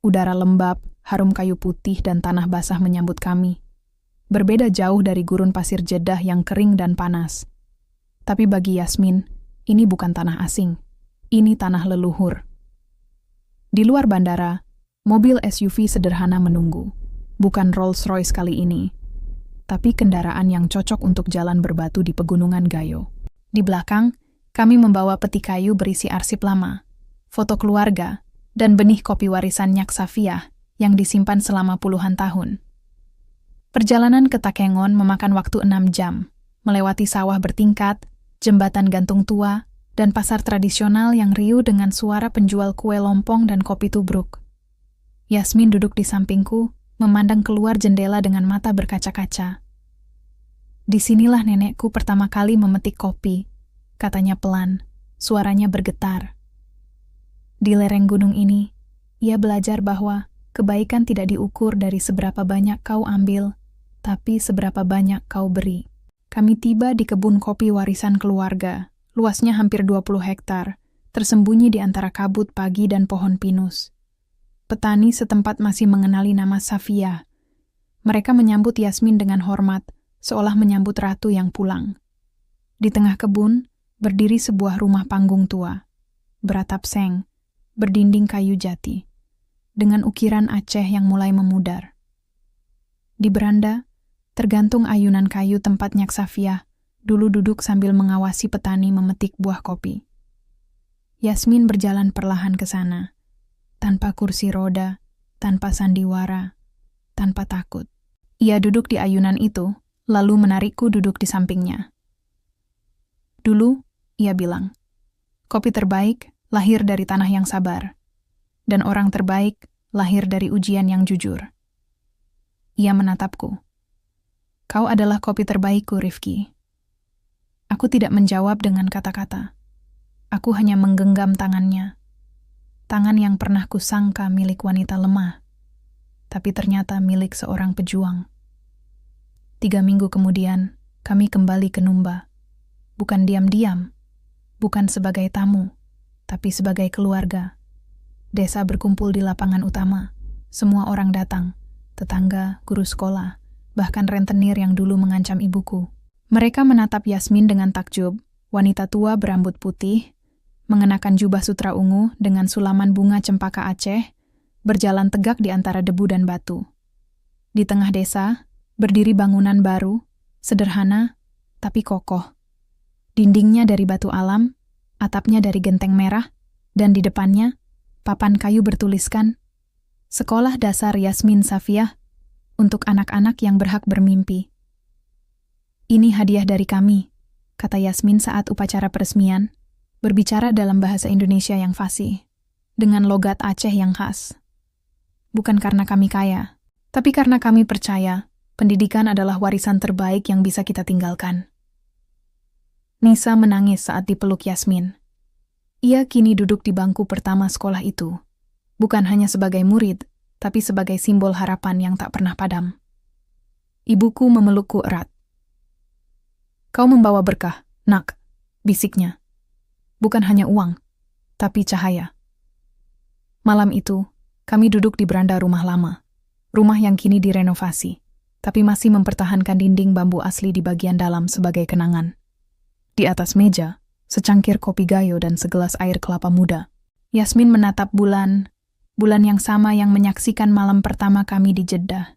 Udara lembab, harum kayu putih dan tanah basah menyambut kami. Berbeda jauh dari gurun pasir Jeddah yang kering dan panas. Tapi bagi Yasmin, ini bukan tanah asing. Ini tanah leluhur. Di luar bandara, mobil SUV sederhana menunggu. Bukan Rolls-Royce kali ini, tapi kendaraan yang cocok untuk jalan berbatu di pegunungan Gayo. Di belakang, kami membawa peti kayu berisi arsip lama, foto keluarga, dan benih kopi warisan Nyak Safiah yang disimpan selama puluhan tahun. Perjalanan ke Takengon memakan waktu 6 jam, melewati sawah bertingkat, jembatan gantung tua, dan pasar tradisional yang riuh dengan suara penjual kue lompong dan kopi tubruk. Yasmin duduk di sampingku, memandang keluar jendela dengan mata berkaca-kaca. Disinilah nenekku pertama kali memetik kopi, katanya pelan, suaranya bergetar. Di lereng gunung ini, ia belajar bahwa kebaikan tidak diukur dari seberapa banyak kau ambil, tapi seberapa banyak kau beri. Kami tiba di kebun kopi warisan keluarga, luasnya hampir 20 hektar, tersembunyi di antara kabut pagi dan pohon pinus. Petani setempat masih mengenali nama Safiah. Mereka menyambut Yasmin dengan hormat, seolah menyambut ratu yang pulang. Di tengah kebun, berdiri sebuah rumah panggung tua, beratap seng, berdinding kayu jati, dengan ukiran Aceh yang mulai memudar. Di beranda, tergantung ayunan kayu tempat Nyak Safiah, dulu duduk sambil mengawasi petani memetik buah kopi. Yasmin berjalan perlahan ke sana, tanpa kursi roda, tanpa sandiwara, tanpa takut. Ia duduk di ayunan itu, lalu menarikku duduk di sampingnya. Dulu, ia bilang, kopi terbaik lahir dari tanah yang sabar, dan orang terbaik lahir dari ujian yang jujur. Ia menatapku. Kau adalah kopi terbaikku, Rifki. Aku tidak menjawab dengan kata-kata. Aku hanya menggenggam tangannya. Tangan yang pernah kusangka milik wanita lemah, tapi ternyata milik seorang pejuang. 3 minggu kemudian, kami kembali ke Numba. Bukan diam-diam, bukan sebagai tamu, tapi sebagai keluarga. Desa berkumpul di lapangan utama. Semua orang datang, tetangga, guru sekolah, bahkan rentenir yang dulu mengancam ibuku. Mereka menatap Yasmin dengan takjub, wanita tua berambut putih, mengenakan jubah sutra ungu dengan sulaman bunga cempaka Aceh, berjalan tegak di antara debu dan batu. Di tengah desa, berdiri bangunan baru, sederhana, tapi kokoh. Dindingnya dari batu alam, atapnya dari genteng merah, dan di depannya, papan kayu bertuliskan, Sekolah Dasar Yasmin Safiah, untuk anak-anak yang berhak bermimpi. Ini hadiah dari kami, kata Yasmin saat upacara peresmian, berbicara dalam bahasa Indonesia yang fasih, dengan logat Aceh yang khas. Bukan karena kami kaya, tapi karena kami percaya pendidikan adalah warisan terbaik yang bisa kita tinggalkan. Nisa menangis saat dipeluk Yasmin. Ia kini duduk di bangku pertama sekolah itu, bukan hanya sebagai murid, tapi sebagai simbol harapan yang tak pernah padam. Ibuku memelukku erat. Kau membawa berkah, nak, bisiknya. Bukan hanya uang, tapi cahaya. Malam itu, kami duduk di beranda rumah lama, rumah yang kini direnovasi, tapi masih mempertahankan dinding bambu asli di bagian dalam sebagai kenangan. Di atas meja, secangkir kopi gayo dan segelas air kelapa muda. Yasmin menatap bulan, bulan yang sama yang menyaksikan malam pertama kami di Jeddah.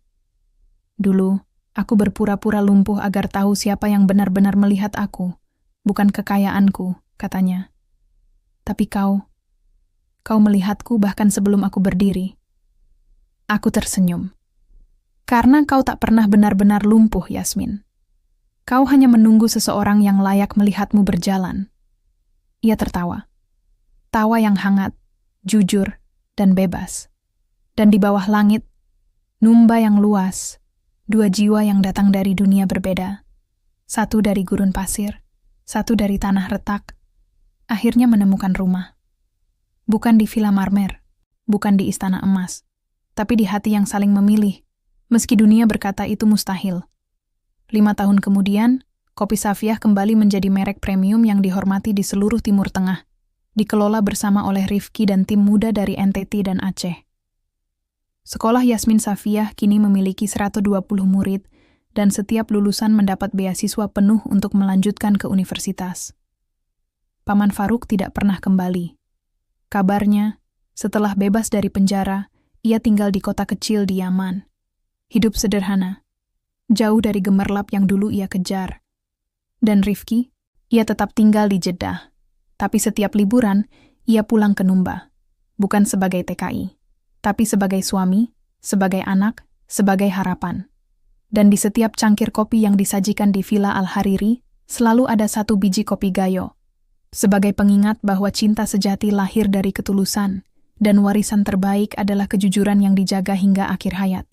Dulu, aku berpura-pura lumpuh agar tahu siapa yang benar-benar melihat aku, bukan kekayaanku, katanya. Tapi kau melihatku bahkan sebelum aku berdiri. Aku tersenyum. Karena kau tak pernah benar-benar lumpuh, Yasmin. Kau hanya menunggu seseorang yang layak melihatmu berjalan. Ia tertawa. Tawa yang hangat, jujur, dan bebas. Dan di bawah langit, numba yang luas, dua jiwa yang datang dari dunia berbeda. Satu dari gurun pasir, satu dari tanah retak, akhirnya menemukan rumah. Bukan di Villa Marmer, bukan di Istana Emas, tapi di hati yang saling memilih, meski dunia berkata itu mustahil. 5 tahun kemudian, Kopi Safiyah kembali menjadi merek premium yang dihormati di seluruh Timur Tengah, dikelola bersama oleh Rifki dan tim muda dari NTT dan Aceh. Sekolah Yasmin Safiyah kini memiliki 120 murid, dan setiap lulusan mendapat beasiswa penuh untuk melanjutkan ke universitas. Paman Faruk tidak pernah kembali. Kabarnya, setelah bebas dari penjara, ia tinggal di kota kecil di Yaman. Hidup sederhana, jauh dari gemerlap yang dulu ia kejar. Dan Rifki, ia tetap tinggal di Jeddah. Tapi setiap liburan, ia pulang ke Numba. Bukan sebagai TKI, tapi sebagai suami, sebagai anak, sebagai harapan. Dan di setiap cangkir kopi yang disajikan di Villa Al-Hariri, selalu ada 1 biji kopi gayo. Sebagai pengingat bahwa cinta sejati lahir dari ketulusan, dan warisan terbaik adalah kejujuran yang dijaga hingga akhir hayat.